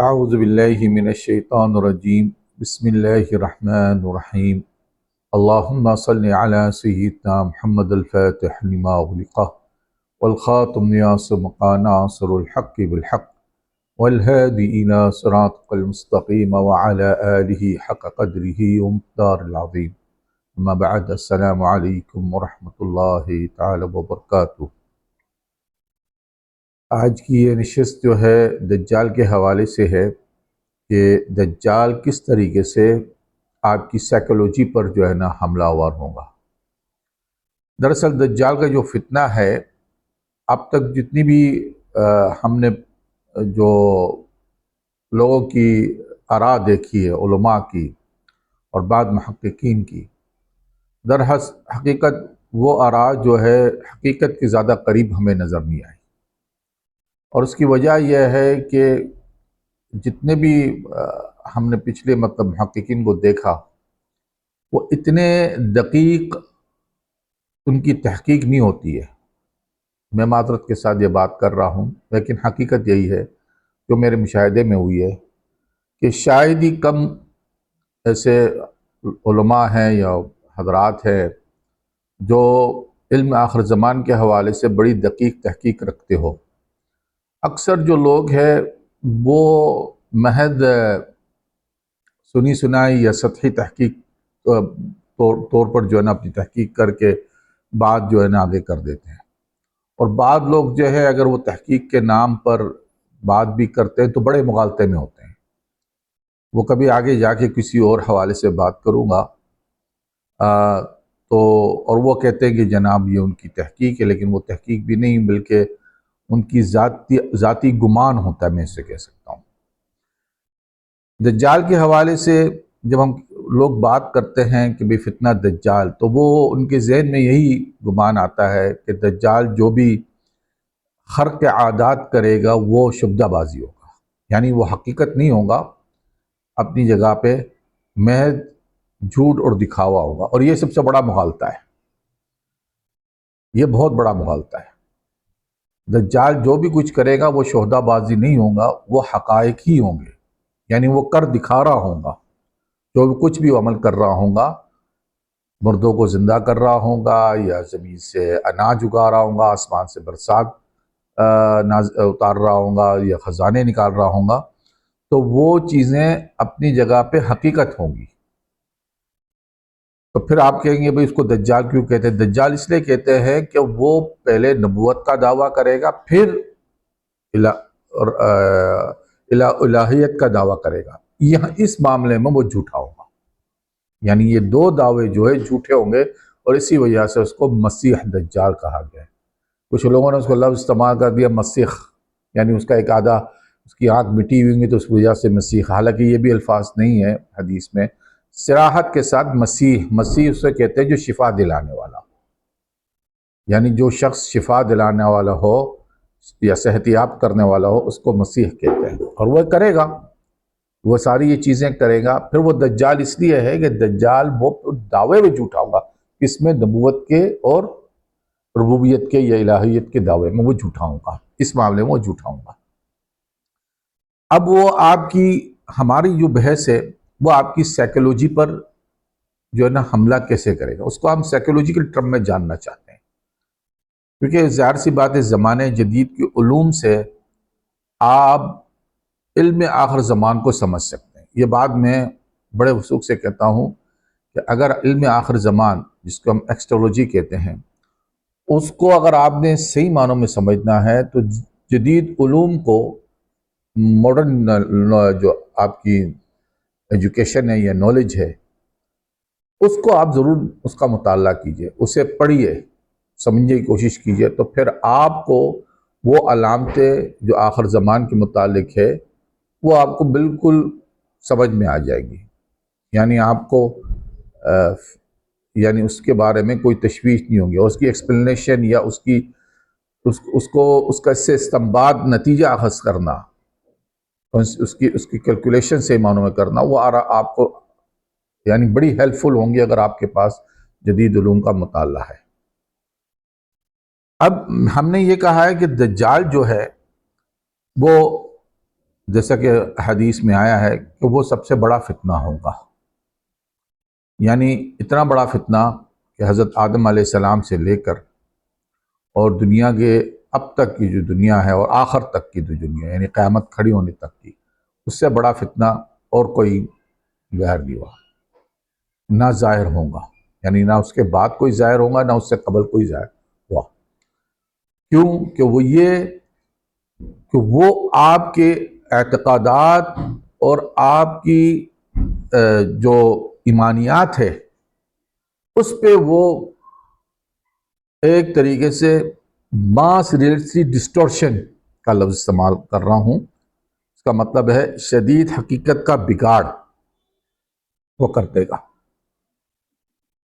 اعوذ باللہ من الشیطان الرجیم بسم اللہ الرحمن الرحیم اللہم صلی علی سیدنا محمد الفاتح لما اغلق والخاتم لما ناصر الحق بالحق والہادی الی صراطک المستقیم وعلی آلہ حق قدرہ ومقدار العظیم اما بعد السلام علیکم ورحمۃ اللہ تعالی وبرکاتہ۔ آج کی یہ نشست جو ہے دجال کے حوالے سے ہے کہ دجال کس طریقے سے آپ کی سائیکولوجی پر جو ہے نا حملہ آور ہوگا۔ دراصل دجال کا جو فتنہ ہے، اب تک جتنی بھی ہم نے جو لوگوں کی آراء دیکھی ہے، علماء کی اور بعض محققین کی، در حقیقت وہ آراء جو ہے حقیقت کے زیادہ قریب ہمیں نظر نہیں آئی، اور اس کی وجہ یہ ہے کہ جتنے بھی ہم نے پچھلے محققین کو دیکھا، وہ اتنے دقیق ان کی تحقیق نہیں ہوتی ہے۔ میں معذرت کے ساتھ یہ بات کر رہا ہوں، لیکن حقیقت یہی ہے جو میرے مشاہدے میں ہوئی ہے کہ شاید ہی کم ایسے علماء ہیں یا حضرات ہیں جو علم آخر زمان کے حوالے سے بڑی دقیق تحقیق رکھتے ہو۔ اکثر جو لوگ ہیں وہ محض سنی سنائی یا سطحی تحقیق طور پر جو ہے نا اپنی تحقیق کر کے بات جو ہے نا آگے کر دیتے ہیں، اور بعض لوگ جو ہے اگر وہ تحقیق کے نام پر بات بھی کرتے ہیں تو بڑے مغالطے میں ہوتے ہیں۔ وہ کبھی آگے جا کے کسی اور حوالے سے بات کروں گا اور وہ کہتے ہیں کہ جناب یہ ان کی تحقیق ہے، لیکن وہ تحقیق بھی نہیں بلکہ ان کی ذاتی گمان ہوتا ہے، میں اسے کہہ سکتا ہوں۔ دجال کے حوالے سے جب ہم لوگ بات کرتے ہیں کہ بھئی فتنہ دجال، تو وہ ان کے ذہن میں یہی گمان آتا ہے کہ دجال جو بھی خرق عادات کرے گا وہ شبدہ بازی ہوگا، یعنی وہ حقیقت نہیں ہوگا، اپنی جگہ پہ محض جھوٹ اور دکھاوا ہوگا، اور یہ سب سے بڑا مغالطہ ہے، یہ بہت بڑا مغالطہ ہے۔ دجال جو بھی کچھ کرے گا وہ شہدہ بازی نہیں ہوگا، وہ حقائق ہی ہوں گے، یعنی وہ کر دکھا رہا ہوگا، جو بھی کچھ بھی عمل کر رہا ہوگا، مردوں کو زندہ کر رہا ہوگا یا زمین سے اناج اگا رہا ہوگا، آسمان سے برسات اتار رہا ہوگا یا خزانے نکال رہا ہوگا، تو وہ چیزیں اپنی جگہ پہ حقیقت ہوں گی۔ تو پھر آپ کہیں گے بھئی اس کو دجال کیوں کہتے ہیں؟ دجال اس لیے کہتے ہیں کہ وہ پہلے نبوت کا دعویٰ کرے گا، پھر الہیت کا دعویٰ کرے گا۔ یہاں اس معاملے میں وہ جھوٹا ہوگا، یعنی یہ دو دعوے جو ہے جھوٹے ہوں گے، اور اسی وجہ سے اس کو مسیح دجال کہا گیا ہے۔ کچھ لوگوں نے اس کو لفظ استعمال کر دیا مسیح، یعنی اس کا ایک آدھا اس کی آنکھ مٹی ہوئی گی تو اس وجہ سے مسیح، حالانکہ یہ بھی الفاظ نہیں ہے حدیث میں۔ صراحت کے ساتھ مسیح اسے کہتے ہیں جو شفا دلانے والا، یعنی جو شخص شفا دلانے والا ہو یا صحت یاب کرنے والا ہو اس کو مسیح کہتے ہیں، اور وہ کرے گا، وہ ساری یہ چیزیں کرے گا۔ پھر وہ دجال اس لیے ہے کہ دجال وہ دعوے میں جھوٹا ہوگا، اس میں نبوت کے اور ربوبیت کے یا الہیت کے دعوے میں وہ جھوٹا ہوگا، اس معاملے میں وہ جھوٹا ہوگا۔ اب وہ آپ کی ہماری جو بحث ہے وہ آپ کی سائیکولوجی پر جو ہے نا حملہ کیسے کرے گا، اس کو ہم سائیکولوجیکل ٹرم میں جاننا چاہتے ہیں، کیونکہ ظاہر سی بات ہے زمانے جدید کی علوم سے آپ علم آخر زمان کو سمجھ سکتے ہیں۔ یہ بات میں بڑے وثوق سے کہتا ہوں کہ اگر علم آخر زمان جس کو ہم ایکسٹرولوجی کہتے ہیں، اس کو اگر آپ نے صحیح معنوں میں سمجھنا ہے تو جدید علوم کو، ماڈرن جو آپ کی ایجوکیشن ہے یا نالج ہے، اس کو آپ ضرور اس کا مطالعہ کیجئے، اسے پڑھیے، سمجھنے کی کوشش کیجئے، تو پھر آپ کو وہ علامتیں جو آخر زمان کے متعلق ہے وہ آپ کو بالکل سمجھ میں آ جائے گی، یعنی آپ کو یعنی اس کے بارے میں کوئی تشویش نہیں ہوگی، اور اس کی ایکسپلینیشن یا اس کا اس سے استنباط نتیجہ اخذ کرنا، اس کی کیلکولیشن سے معنوں میں کرنا، وہ آپ کو یعنی بڑی ہیلپ فل ہوں گی اگر آپ کے پاس جدید علوم کا مطالعہ ہے۔ اب ہم نے یہ کہا ہے کہ دجال جو ہے وہ جیسا کہ حدیث میں آیا ہے کہ وہ سب سے بڑا فتنہ ہوگا، یعنی اتنا بڑا فتنہ کہ حضرت آدم علیہ السلام سے لے کر اور دنیا کے اب تک کی جو دنیا ہے اور آخر تک کی جو دنیا یعنی قیامت کھڑی ہونے تک کی، اس سے بڑا فتنہ اور کوئی ظاہر نہیں ہوا، نہ ظاہر ہوگا، یعنی نہ اس کے بعد کوئی ظاہر ہوگا نہ اس سے قبل کوئی ظاہر ہوا۔ کیوں؟ کہ وہ یہ کہ وہ آپ کے اعتقادات اور آپ کی جو ایمانیات ہے اس پہ وہ ایک طریقے سے ماس ریئلٹی ڈسٹورشن کا لفظ استعمال کر رہا ہوں، اس کا مطلب ہے شدید حقیقت کا بگاڑ وہ کر دے گا۔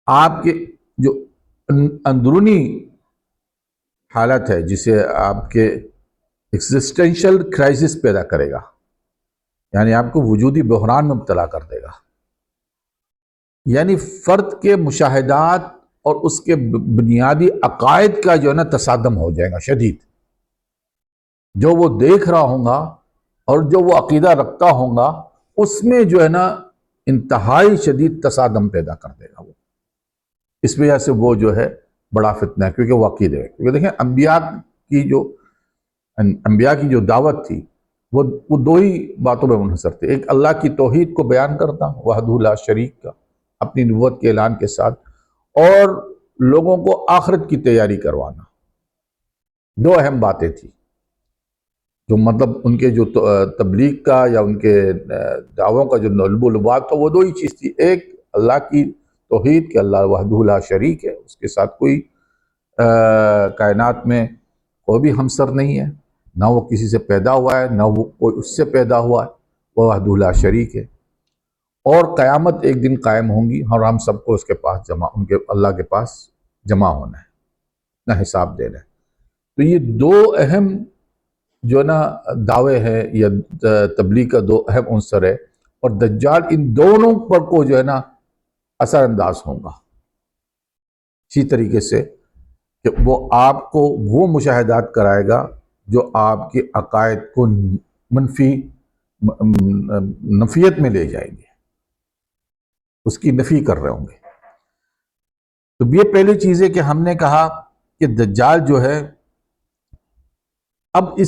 آپ کے جو اندرونی حالت ہے جسے آپ کے ایگزسٹینشل کرائسس پیدا کرے گا، یعنی آپ کو وجودی بحران میں مبتلا کر دے گا، یعنی فرد کے مشاہدات اور اس کے بنیادی عقائد کا جو ہے نا تصادم ہو جائے گا شدید، جو وہ دیکھ رہا ہوگا اور جو وہ عقیدہ رکھتا ہوگا اس میں جو ہے نا انتہائی شدید تصادم پیدا کر دے گا وہ، اس وجہ سے وہ جو ہے بڑا فتنہ ہے، کیونکہ وہ عقیدے ہے۔ کیونکہ دیکھیں انبیاء کی جو دعوت تھی وہ دو ہی باتوں میں منحصر تھی، ایک اللہ کی توحید کو بیان کرتا وحدہ لا شریک کا اپنی نبوت کے اعلان کے ساتھ، اور لوگوں کو آخرت کی تیاری کروانا۔ دو اہم باتیں تھیں جو مطلب ان کے جو تبلیغ کا یا ان کے دعووں کا جو نلب و لباب تھا وہ دو ہی چیز تھی، ایک اللہ کی توحید کہ اللہ وحدہ لا شریک ہے، اس کے ساتھ کوئی کائنات میں کوئی بھی ہمسر نہیں ہے، نہ وہ کسی سے پیدا ہوا ہے نہ وہ کوئی اس سے پیدا ہوا ہے، وہ وحدہ لا شریک ہے، اور قیامت ایک دن قائم ہوں گی اور ہم سب کو اس کے پاس ان کے اللہ کے پاس جمع ہونا ہے، نہ حساب دینا ہے۔ تو یہ دو اہم جو نا دعوے ہیں یا تبلیغ کا دو اہم عنصر ہے، اور دجال ان دونوں پر کو جو ہے نا اثر انداز ہوگا، اسی طریقے سے کہ وہ آپ کو وہ مشاہدات کرائے گا جو آپ کے عقائد کو نفیت میں لے جائیں گے، اس کی نفی کر رہے ہوں گے۔ تو یہ پہلی چیز ہے کہ ہم نے کہا کہ دجال جو ہے اب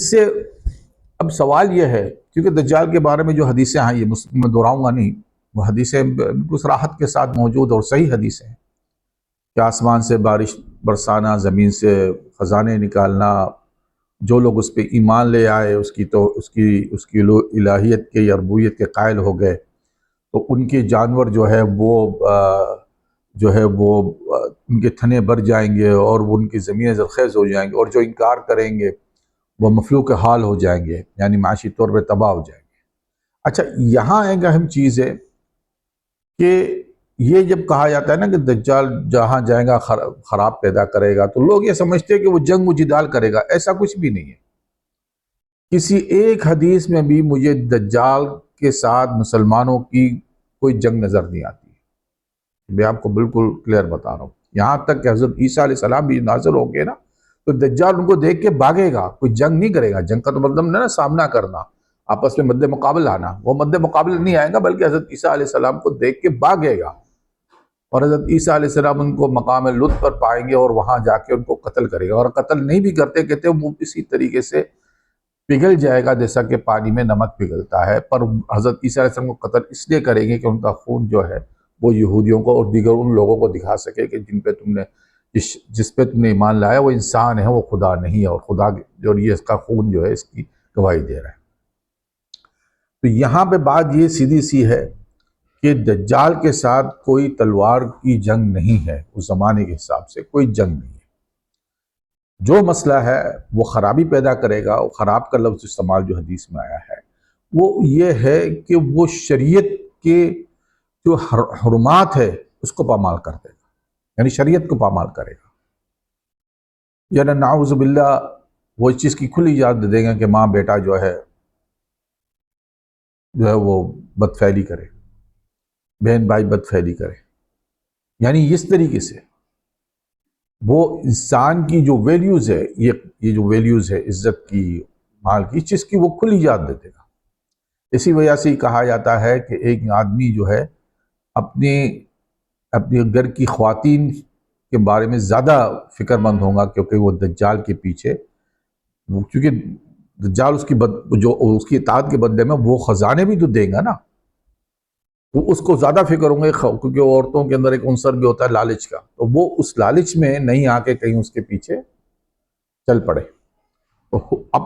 سوال یہ ہے، کیونکہ دجال کے بارے میں جو حدیثیں ہیں یہ میں دہراؤں گا نہیں، وہ حدیثیں بالکل صراحت کے ساتھ موجود اور صحیح حدیثیں ہیں کہ آسمان سے بارش برسانا، زمین سے خزانے نکالنا، جو لوگ اس پہ ایمان لے آئے اس کی الہیت کے یا ربوبیت کے قائل ہو گئے تو ان کے جانور جو ہے وہ ان کے تھنے بھر جائیں گے اور وہ ان کی زمینیں زرخیز ہو جائیں گے، اور جو انکار کریں گے وہ مفلوق حال ہو جائیں گے، یعنی معاشی طور پہ تباہ ہو جائیں گے۔ اچھا، یہاں ایک اہم چیز ہے کہ یہ جب کہا جاتا ہے نا کہ دجال جہاں جائے گا خراب پیدا کرے گا، تو لوگ یہ سمجھتے ہیں کہ وہ جنگ و جدال کرے گا، ایسا کچھ بھی نہیں ہے۔ کسی ایک حدیث میں بھی مجھے دجال کے ساتھ مسلمانوں کی کوئی جنگ نظر نہیں آتی، میں آپ کو بالکل کلیئر بتا رہا ہوں۔ یہاں تک کہ حضرت عیسیٰ علیہ السلام بھی نازل ہوں گے نا تو دجال ان کو دیکھ کے بھاگے گا، کوئی جنگ نہیں کرے گا۔ جنگ کا تو مطلب نہیں نا سامنا کرنا، آپس میں مد مقابل آنا، وہ مد مقابل نہیں آئے گا بلکہ حضرت عیسیٰ علیہ السلام کو دیکھ کے بھاگے گا، اور حضرت عیسیٰ علیہ السلام ان کو مقام لطف پر پائیں گے اور وہاں جا کے ان کو قتل کرے گا، اور قتل نہیں بھی کرتے کہتے وہ اسی طریقے سے پگھل جائے گا جیسا کہ پانی میں نمک پگھلتا ہے۔ پر حضرت عیسیٰ علیہ السلام کو قتل اس لیے کریں گے کہ ان کا خون جو ہے وہ یہودیوں کو اور دیگر ان لوگوں کو دکھا سکے کہ جس پہ تم نے ایمان لایا وہ انسان ہے، وہ خدا نہیں ہے، اور خدا جو یہ اس کا خون جو ہے اس کی گواہی دے رہا ہے۔ تو یہاں پہ بات یہ سیدھی سی ہے کہ دجال کے ساتھ کوئی تلوار کی جنگ نہیں ہے، اس زمانے کے حساب سے کوئی جنگ نہیں ہے۔ جو مسئلہ ہے وہ خرابی پیدا کرے گا، اور خراب کا لفظ استعمال جو حدیث میں آیا ہے وہ یہ ہے کہ وہ شریعت کے جو حرمات ہے اس کو پامال کر دے گا، یعنی شریعت کو پامال کرے گا، یعنی نعوذ باللہ وہ اس چیز کی کھلی اجازت دے دیں گے کہ ماں بیٹا جو ہے وہ بد فعلی کرے، بہن بھائی بد فعلی کرے، یعنی اس طریقے سے وہ انسان کی جو ویلیوز ہے، یہ جو ویلیوز ہے عزت کی، مال کی، اس چیز کی وہ کھلی اجازت دے دے گا۔ اسی وجہ سے کہا جاتا ہے کہ ایک آدمی جو ہے اپنے گھر کی خواتین کے بارے میں زیادہ فکر مند ہوگا، کیونکہ وہ دجال کے پیچھے، کیونکہ دجال جو اس کی اطاعت کے بدلے میں وہ خزانے بھی تو دے گا نا، تو اس کو زیادہ فکر ہوں گے، کیونکہ عورتوں کے اندر ایک عنصر بھی ہوتا ہے لالچ کا، تو وہ اس لالچ میں نہیں آ کے کہیں اس کے پیچھے چل پڑے۔ تو اب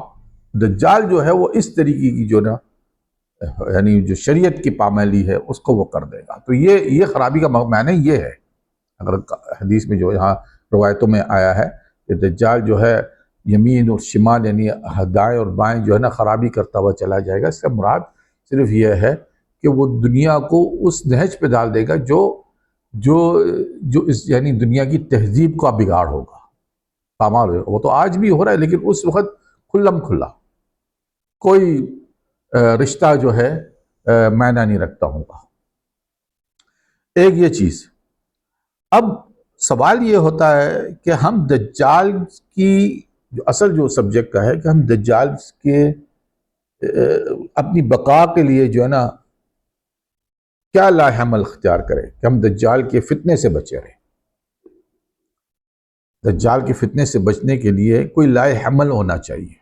دجال جو ہے وہ اس طریقے کی جو نا، یعنی جو شریعت کی پامالی ہے اس کو وہ کر دے گا۔ تو یہ خرابی کا معنی یہ ہے، اگر حدیث میں جو یہاں روایتوں میں آیا ہے کہ دجال جو ہے یمین اور شمال، یعنی دائیں اور بائیں جو ہے نا خرابی کرتا ہوا چلا جائے گا، اس سے مراد صرف یہ ہے کہ وہ دنیا کو اس نہج پہ ڈال دے گا جو اس یعنی دنیا کی تہذیب کا بگاڑ ہوگا، پامال ہوگا۔ وہ تو آج بھی ہو رہا ہے، لیکن اس وقت کھلم کھلا کوئی رشتہ جو ہے معنی نہیں رکھتا ہوگا۔ ایک یہ چیز۔ اب سوال یہ ہوتا ہے کہ ہم دجال کی جو اصل جو سبجیکٹ کا ہے کہ ہم دجال کے اپنی بقا کے لیے جو ہے نا کیا لاہ عمل اختیار کریں کہ ہم دجال کے فتنے سے بچے رہیں۔ دجال کے فتنے سے بچنے کے لیے کوئی لاہ عمل ہونا چاہیے،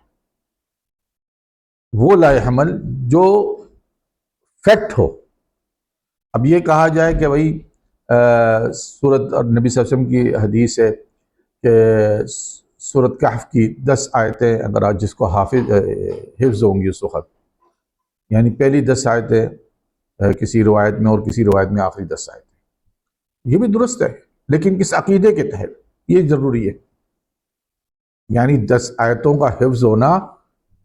وہ لاہ عمل جو فیکٹ ہو۔ اب یہ کہا جائے کہ بھائی سورت، اور نبی صلی اللہ علیہ وسلم کی حدیث ہے کہ سورت کہف کی 10 آیتیں اگر آج جس کو حفظ ہوں گی اس وقت، یعنی پہلی 10 آیتیں کسی روایت میں اور کسی روایت میں آخری 10 آیتیں، یہ بھی درست ہے، لیکن کس عقیدے کے تحت یہ ضروری ہے، یعنی 10 آیتوں کا حفظ ہونا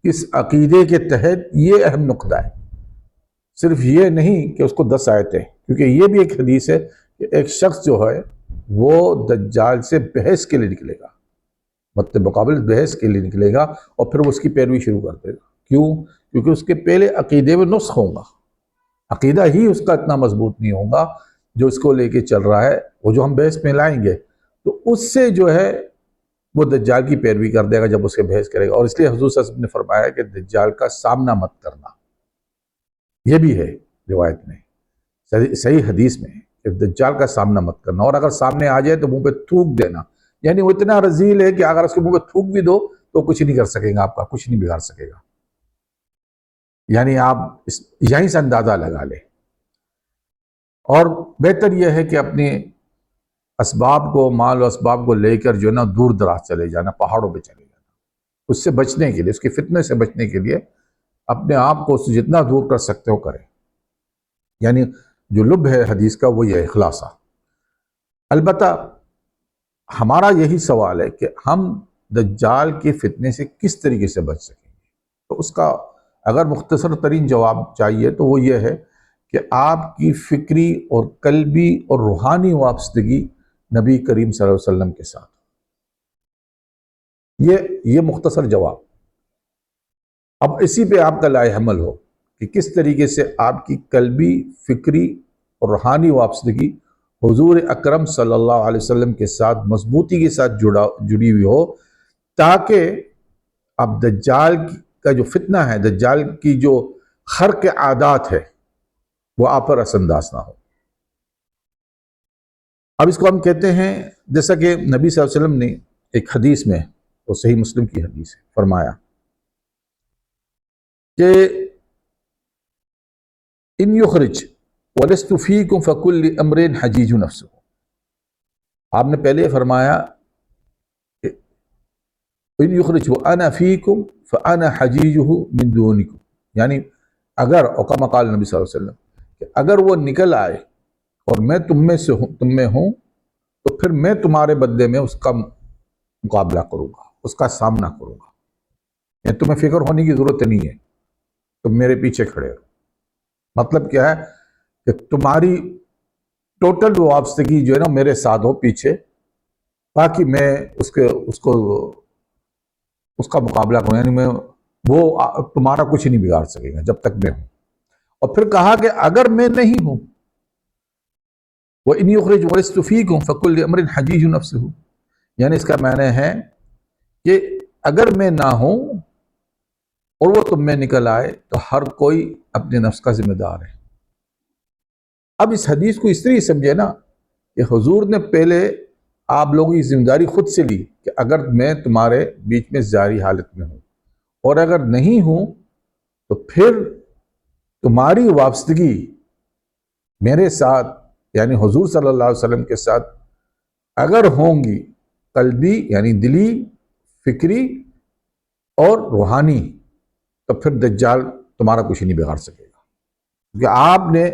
کس عقیدے کے تحت، یہ اہم نقطہ ہے۔ صرف یہ نہیں کہ اس کو 10 آیتیں، کیونکہ یہ بھی ایک حدیث ہے کہ ایک شخص جو ہے وہ دجال سے بحث کے لیے نکلے گا، مطلب مقابل بحث کے لیے نکلے گا، اور پھر وہ اس کی پیروی شروع کر دے گا۔ کیوں؟ کیونکہ اس کے پہلے عقیدے میں نسخ ہوگا، عقیدہ ہی اس کا اتنا مضبوط نہیں ہوگا جو اس کو لے کے چل رہا ہے، وہ جو ہم بحث میں لائیں گے تو اس سے جو ہے وہ دجال کی پیروی کر دے گا جب اس کے بحث کرے گا۔ اور اس لیے حضور صلی اللہ علیہ وسلم نے فرمایا کہ دجال کا سامنا مت کرنا، یہ بھی ہے روایت میں، صحیح حدیث میں کہ دجال کا سامنا مت کرنا، اور اگر سامنے آ جائے تو منہ پہ تھوک دینا، یعنی وہ اتنا رذیل ہے کہ اگر اس کے منہ پہ تھوک بھی دو تو کچھ نہیں کر سکے گا، آپ کا کچھ نہیں بگاڑ سکے گا، یعنی آپ یہیں سے اندازہ لگا لیں۔ اور بہتر یہ ہے کہ اپنے اسباب کو، مال و اسباب کو لے کر جو ہے نا دور دراز چلے جانا، پہاڑوں پہ چلے جانا، اس سے بچنے کے لیے، اس کے فتنے سے بچنے کے لیے اپنے آپ کو اس سے جتنا دور کر سکتے ہو کریں۔ یعنی جو لب ہے حدیث کا وہ یہ ہے، خلاصہ۔ البتہ ہمارا یہی سوال ہے کہ ہم دجال کے فتنے سے کس طریقے سے بچ سکیں گے، تو اس کا اگر مختصر ترین جواب چاہیے تو وہ یہ ہے کہ آپ کی فکری اور قلبی اور روحانی وابستگی نبی کریم صلی اللہ علیہ وسلم کے ساتھ، یہ مختصر جواب۔ اب اسی پہ آپ کا لاہ عمل ہو کہ کس طریقے سے آپ کی قلبی، فکری اور روحانی وابستگی حضور اکرم صلی اللہ علیہ وسلم کے ساتھ مضبوطی کے ساتھ جڑی ہوئی ہو، تاکہ اب دجال کا جو فتنہ ہے، دجال کی جو خرق عادات ہے، وہ آپ پر اثر انداز نہ ہو۔ اب اس کو ہم کہتے ہیں، جیسا کہ نبی صلی اللہ علیہ وسلم نے ایک حدیث میں، وہ صحیح مسلم کی حدیث ہے، فرمایا کہ ان یخرج ولست فیکم فکل امر حجیج نفسہ۔ آپ نے پہلے فرمایا کہ ان یخرج وانا فیکم فانا حجیجہ من دونکم، یعنی اگر، اور کما قال نبی صلی اللہ علیہ وسلم، کہ اگر وہ نکل آئے اور میں تم میں ہوں تو پھر میں تمہارے بدلے میں اس کا مقابلہ کروں گا، اس کا سامنا کروں گا، یعنی تمہیں فکر ہونے کی ضرورت نہیں ہے، تم میرے پیچھے کھڑے ہو۔ مطلب کیا ہے کہ تمہاری ٹوٹل وابستگی جو ہے نا میرے ساتھ ہو پیچھے، تاکہ میں اس کا مقابلہ کروں، یعنی میں وہ تمہارا کچھ نہیں بگاڑ سکے گا جب تک میں ہوں۔ اور پھر کہا کہ اگر میں نہیں ہوں، وَإِنْ يُخْرِجْ وَلَسْتُ فِيكُمْ فَكُلِّ أَمْرٍ حَجِيجٌ نَفْسُهُ، یعنی اس کا معنی ہے کہ اگر میں نہ ہوں اور وہ تم میں نکل آئے تو ہر کوئی اپنے نفس کا ذمہ دار ہے۔ اب اس حدیث کو اس طرح سمجھے نا کہ حضور نے پہلے آپ لوگوں کی ذمہ داری خود سے لی کہ اگر میں تمہارے بیچ میں جاری حالت میں ہوں اور اگر نہیں ہوں تو پھر تمہاری وابستگی میرے ساتھ یعنی حضور صلی اللہ علیہ وسلم کے ساتھ اگر ہوں گی قلبی یعنی دلی، فکری اور روحانی، تو پھر دجال تمہارا کچھ نہیں بگاڑ سکے گا، کیونکہ آپ نے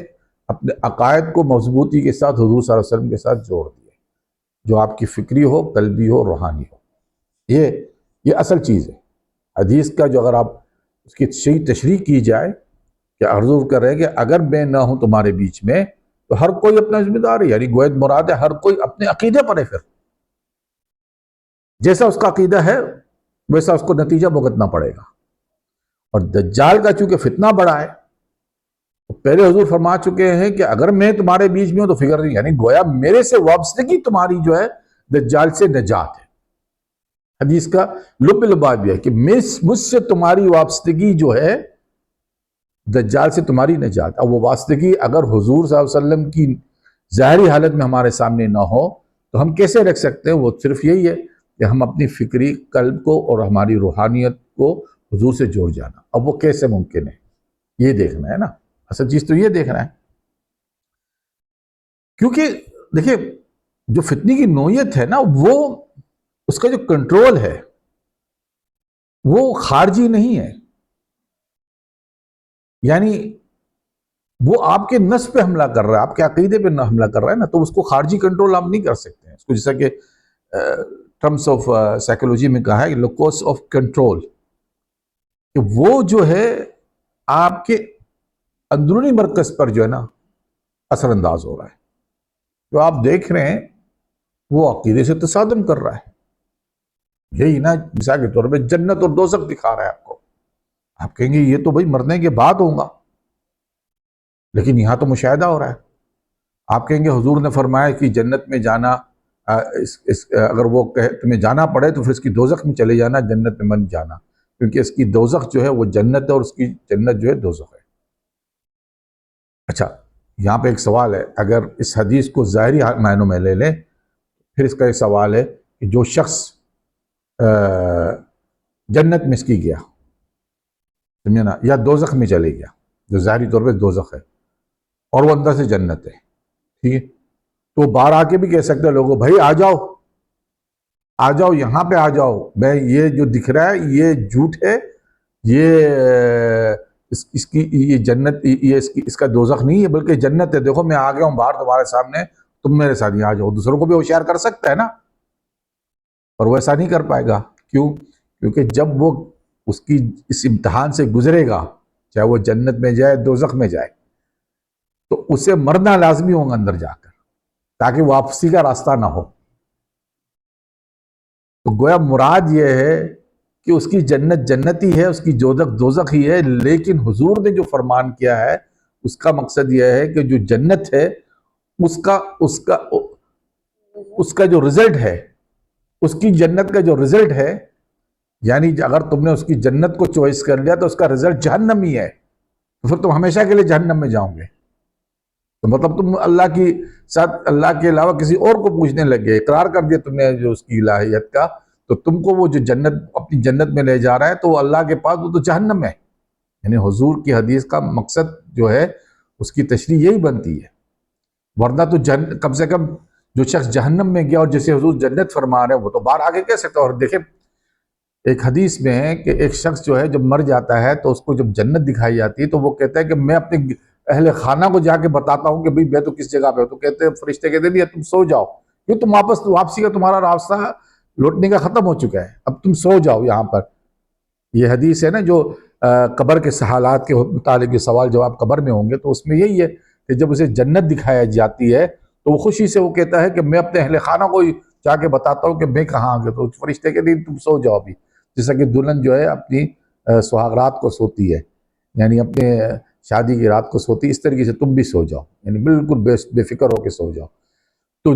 اپنے عقائد کو مضبوطی کے ساتھ حضور صلی اللہ علیہ وسلم کے ساتھ جوڑ دیا، جو آپ کی فکری ہو، قلبی ہو، روحانی ہو۔ یہ اصل چیز ہے حدیث کا، جو اگر آپ اس کی صحیح تشریح کی جائے کہ حضور کر رہے ہیں کہ اگر میں نہ ہوں تمہارے بیچ میں تو ہر کوئی اپنا ذمہ دار ہے، یعنی گوید مراد ہے ہر کوئی اپنے عقیدے پر ہے، پھر جیسا اس کا عقیدہ ہے ویسا اس کو نتیجہ بھگتنا پڑے گا۔ اور دجال کا چونکہ فتنہ بڑا ہے، پہلے حضور فرما چکے ہیں کہ اگر میں تمہارے بیچ میں ہوں تو فکر نہیں، یعنی گویا میرے سے وابستگی تمہاری جو ہے دجال سے نجات ہے۔ حدیث کا لب لباب یہ ہے کہ مجھ سے تمہاری وابستگی جو ہے دجال سے تمہاری نجات۔ اب وہ وابستگی اگر حضور صلی اللہ علیہ وسلم کی ظاہری حالت میں ہمارے سامنے نہ ہو تو ہم کیسے رکھ سکتے ہیں؟ وہ صرف یہی ہے کہ ہم اپنی فکری قلب کو اور ہماری روحانیت کو حضور سے جوڑ جانا۔ اب وہ کیسے ممکن ہے یہ دیکھنا ہے نا، اصل چیز تو یہ دیکھنا ہے، کیونکہ دیکھیں جو فتنی کی نوعیت ہے نا، وہ اس کا جو کنٹرول ہے وہ خارجی نہیں ہے، یعنی وہ آپ کے نفس پہ حملہ کر رہا ہے، آپ کے عقیدے پہ حملہ کر رہا ہے نا، تو اس کو خارجی کنٹرول آپ نہیں کر سکتے ہیں۔ اس کو جیسا کہ ٹرمز آف سائیکولوجی میں کہا ہے لوکوس آف کنٹرول، کہ وہ جو ہے آپ کے اندرونی مرکز پر جو ہے نا اثر انداز ہو رہا ہے۔ جو آپ دیکھ رہے ہیں وہ عقیدے سے تصادم کر رہا ہے، یہی نا مثال کے طور پہ جنت اور دوزخ دکھا رہا ہے آپ کو، آپ کہیں گے یہ تو بھائی مرنے کے بعد ہوگا، لیکن یہاں تو مشاہدہ ہو رہا ہے۔ آپ کہیں گے حضور نے فرمایا کہ جنت میں جانا، اگر وہ تمہیں جانا پڑے تو پھر اس کی دوزخ میں چلے جانا، جنت میں مت جانا، کیونکہ اس کی دوزخ جو ہے وہ جنت ہے اور اس کی جنت جو ہے دوزخ ہے۔ اچھا یہاں پہ ایک سوال ہے، اگر اس حدیث کو ظاہری معنوں میں لے لیں پھر اس کا ایک سوال ہے کہ جو شخص جنت میں اس کی گیا، سمجھے نا، یا دوزخ میں چلے گیا، جو ظاہری طور پہ دوزخ ہے اور وہ اندر سے جنت ہے، ٹھیک ہے، تو باہر آ کے بھی کہہ سکتے ہیں لوگوں بھائی آ جاؤ آ جاؤ یہاں پہ آ جاؤ، میں یہ جو دکھ رہا ہے یہ جھوٹ ہے، یہ اس کی یہ جنت، یہ اس کا دوزخ نہیں ہے بلکہ جنت ہے، دیکھو میں آ گیا ہوں باہر تمہارے سامنے، تم میرے ساتھ آ جاؤ۔ دوسروں کو بھی ہوشیار کر سکتا ہے نا، اور وہ ایسا نہیں کر پائے گا۔ کیوں؟ کیونکہ جب وہ اس کی اس امتحان سے گزرے گا، چاہے وہ جنت میں جائے دوزخ میں جائے، تو اسے مرنا لازمی ہوگا اندر جا کر، تاکہ واپسی کا راستہ نہ ہو۔ تو گویا مراد یہ ہے کہ اس کی جنت جنتی ہے، اس کی دوزخ دوزخ ہی ہے، لیکن حضور نے جو فرمان کیا ہے اس کا مقصد یہ ہے کہ جو جنت ہے اس کا جو رزلٹ ہے، اس کی جنت کا جو رزلٹ ہے، یعنی اگر تم نے اس کی جنت کو چوائس کر لیا تو اس کا رزلٹ جہنم ہی ہے، تو پھر تم ہمیشہ کے لیے جہنم میں جاؤ گے۔ تو مطلب تم اللہ کی ساتھ اللہ کے علاوہ کسی اور کو پوچھنے لگے، اقرار کر دیا تم نے جو اس کی الہیت کا، تو تم کو وہ جو جنت اپنی جنت میں لے جا رہا ہے تو وہ اللہ کے پاس وہ تو جہنم ہے۔ یعنی حضور کی حدیث کا مقصد جو ہے اس کی تشریح یہی بنتی ہے، ورنہ تو کم سے کم جو شخص جہنم میں گیا اور جسے حضور جنت فرما رہے ہیں وہ تو باہر آگے کہہ سکتا ہے۔ اور دیکھیں ایک حدیث میں ہے کہ ایک شخص جو ہے جب مر جاتا ہے تو اس کو جب جنت دکھائی جاتی ہے تو وہ کہتا ہے کہ میں اپنے اہل خانہ کو جا کے بتاتا ہوں کہ بھئی میں تو کس جگہ پہ ہوں، تو کہتے ہیں فرشتے کہتے ہیں تم سو جاؤ، کیوں تم واپسی کا تمہارا راستہ لوٹنے کا ختم ہو چکا ہے، اب تم سو جاؤ یہاں پر۔ یہ حدیث ہے نا جو قبر کے حالات کے متعلق سوال جواب قبر میں ہوں گے، تو اس میں یہی ہے کہ جب اسے جنت دکھایا جاتی ہے تو وہ خوشی سے وہ کہتا ہے کہ میں اپنے اہل خانہ کو جا کے بتاتا ہوں کہ میں کہاں آ گیا، تو فرشتے کہتے ہیں تم سو جاؤ ابھی، جیسا کہ دلہن جو ہے اپنی سہاگ رات کو سوتی ہے، یعنی اپنے شادی کی رات کو سوتی، اس طریقے سے تم بھی سو جاؤ، یعنی بالکل بے فکر ہو کے سو جاؤ۔ تو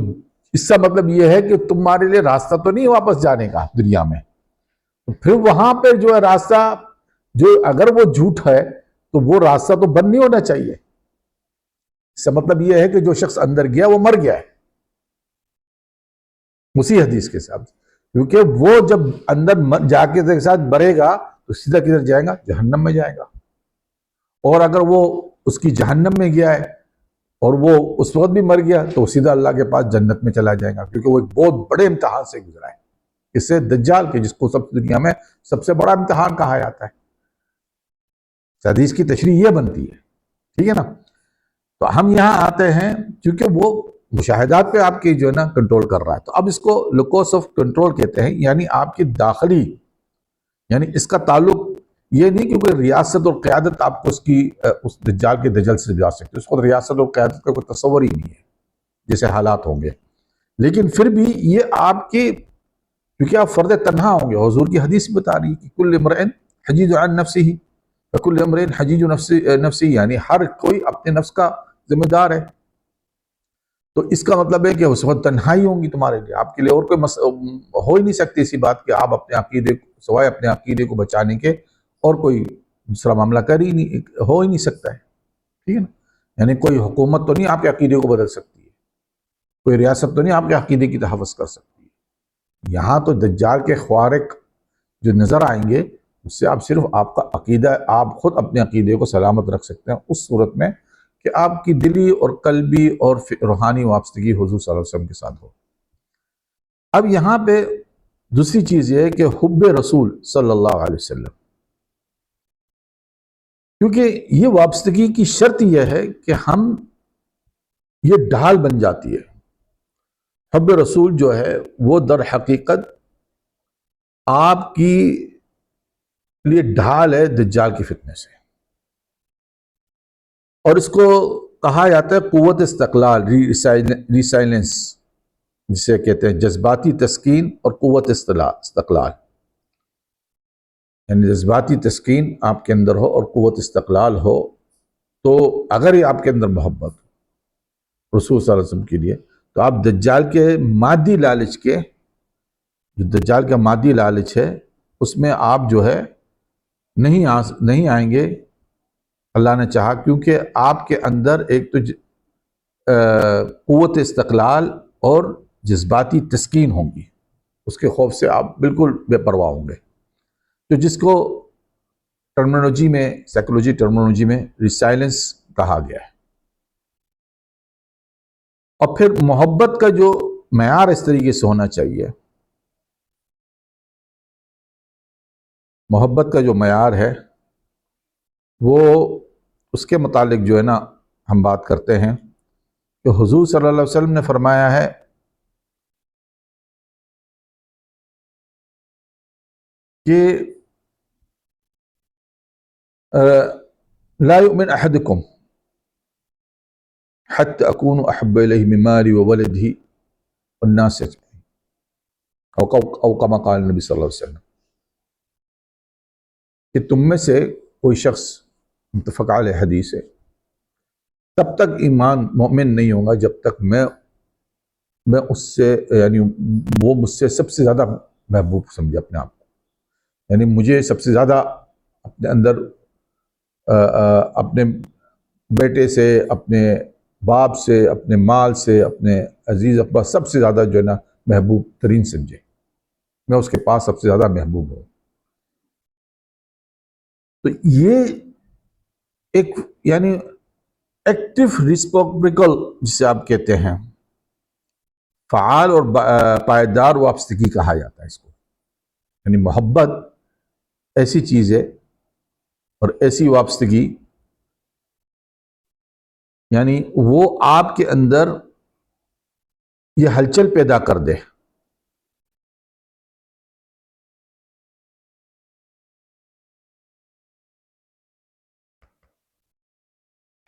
اس کا مطلب یہ ہے کہ تمہارے لیے راستہ تو نہیں واپس جانے کا دنیا میں، تو پھر وہاں پہ جو ہے راستہ جو اگر وہ جھوٹ ہے تو وہ راستہ تو بند نہیں ہونا چاہیے. اس کا مطلب یہ ہے کہ جو شخص اندر گیا وہ مر گیا ہے اسی حدیث کے ساتھ، کیونکہ وہ جب اندر جا کے ساتھ مرے گا تو سیدھا کدھر جائے گا؟ جہنم میں جائے گا. اور اگر وہ اس کی جہنم میں گیا ہے اور وہ اس وقت بھی مر گیا تو سیدھا اللہ کے پاس جنت میں چلا جائے گا، کیونکہ وہ ایک بہت بڑے امتحان سے گزرا ہے. اس سے دجال کے، جس کو سب دنیا میں سب سے بڑا امتحان کہا جاتا ہے، حدیث کی تشریح یہ بنتی ہے. ٹھیک ہے نا؟ تو ہم یہاں آتے ہیں کیونکہ وہ مشاہدات پہ آپ کی جو ہے نا کنٹرول کر رہا ہے. تو اب اس کو لوکوس آف کنٹرول کہتے ہیں، یعنی آپ کی داخلی، یعنی اس کا تعلق یہ نہیں کہ کوئی ریاست اور قیادت آپ کو اس دجال کے دجل سے جا سکتے. اس کو ریاست اور قیادت کا کوئی تصور ہی نہیں ہے جیسے حالات ہوں گے. لیکن پھر بھی یہ آپ کی، کیونکہ آپ فرد تنہا ہوں گے. حضور کی حدیث بتا رہی ہے کہ کل امرئ حجیج عن نفسہ وکل امرئ حجیج نفسہ، یعنی ہر کوئی اپنے نفس کا ذمہ دار ہے. تو اس کا مطلب ہے کہ اس وقت تنہائی ہوں گی تمہارے لیے، آپ کے لیے اور کوئی ہو ہی نہیں سکتی اسی بات کہ آپ اپنے عقیدے سوائے اپنے عقیدے کو بچانے کے اور کوئی دوسرا معاملہ ہو ہی نہیں سکتا ہے. ٹھیک ہے نا؟ یعنی کوئی حکومت تو نہیں آپ کے عقیدے کو بدل سکتی ہے، کوئی ریاست تو نہیں آپ کے عقیدے کی تحفظ کر سکتی ہے. یہاں تو دجال کے خوارق جو نظر آئیں گے اس سے آپ صرف آپ کا عقیدہ، آپ خود اپنے عقیدے کو سلامت رکھ سکتے ہیں اس صورت میں کہ آپ کی دلی اور قلبی اور روحانی وابستگی حضور صلی اللہ علیہ وسلم کے ساتھ ہو. اب یہاں پہ دوسری چیز یہ ہے کہ حب رسول صلی اللہ علیہ وسلم، کیونکہ یہ وابستگی کی شرط یہ ہے کہ ہم، یہ ڈھال بن جاتی ہے. حب رسول جو ہے وہ در حقیقت آپ کی لیے ڈھال ہے دجال کی فتنے سے. اور اس کو کہا جاتا ہے قوت استقلال، ریسائلنس، جسے کہتے ہیں جذباتی تسکین اور قوت استقلال. یعنی جذباتی تسکین آپ کے اندر ہو اور قوت استقلال ہو، تو اگر یہ آپ کے اندر محبت ہو رسول صلی اللہ علیہ وسلم کے لیے، تو آپ دجال کے مادی لالچ کے، جو دجال کا مادی لالچ ہے اس میں آپ جو ہے نہیں آئیں گے اللہ نے چاہا، کیونکہ آپ کے اندر ایک تو قوت استقلال اور جذباتی تسکین ہوں گی. اس کے خوف سے آپ بالکل بے پرواہ ہوں گے، تو جس کو ٹرمینولوجی میں، سائیکولوجی ٹرمینولوجی میں ریسائلنس کہا گیا ہے. اور پھر محبت کا جو معیار اس طریقے سے ہونا چاہیے، محبت کا جو معیار ہے وہ اس کے متعلق جو ہے نا ہم بات کرتے ہیں کہ حضور صلی اللہ علیہ وسلم نے فرمایا ہے کہ لا یؤمن احدکم حتی اکون احب الیہ من مالی وولدہ والناس اجمعین، او کما قال نبی صلی اللہ علیہ وسلم، کہ تم میں سے کوئی شخص، متفق علیہ حدیث ہے، تب تک ایمان مومن نہیں ہوگا جب تک میں اس سے، یعنی وہ مجھ سے سب سے زیادہ محبوب سمجھے اپنے آپ کو. یعنی مجھے سب سے زیادہ اپنے اندر، اپنے بیٹے سے، اپنے باپ سے، اپنے مال سے، اپنے عزیز اقبا سب سے زیادہ جو ہے نا محبوب ترین سمجھے، میں اس کے پاس سب سے زیادہ محبوب ہوں. تو یہ ایک، یعنی ایکٹیو ریسپروکل جسے آپ کہتے ہیں، فعال اور پائیدار وابستگی کہا جاتا ہے اس کو. یعنی محبت ایسی چیز ہے اور ایسی وابستگی، یعنی وہ آپ کے اندر یہ ہلچل پیدا کر دے.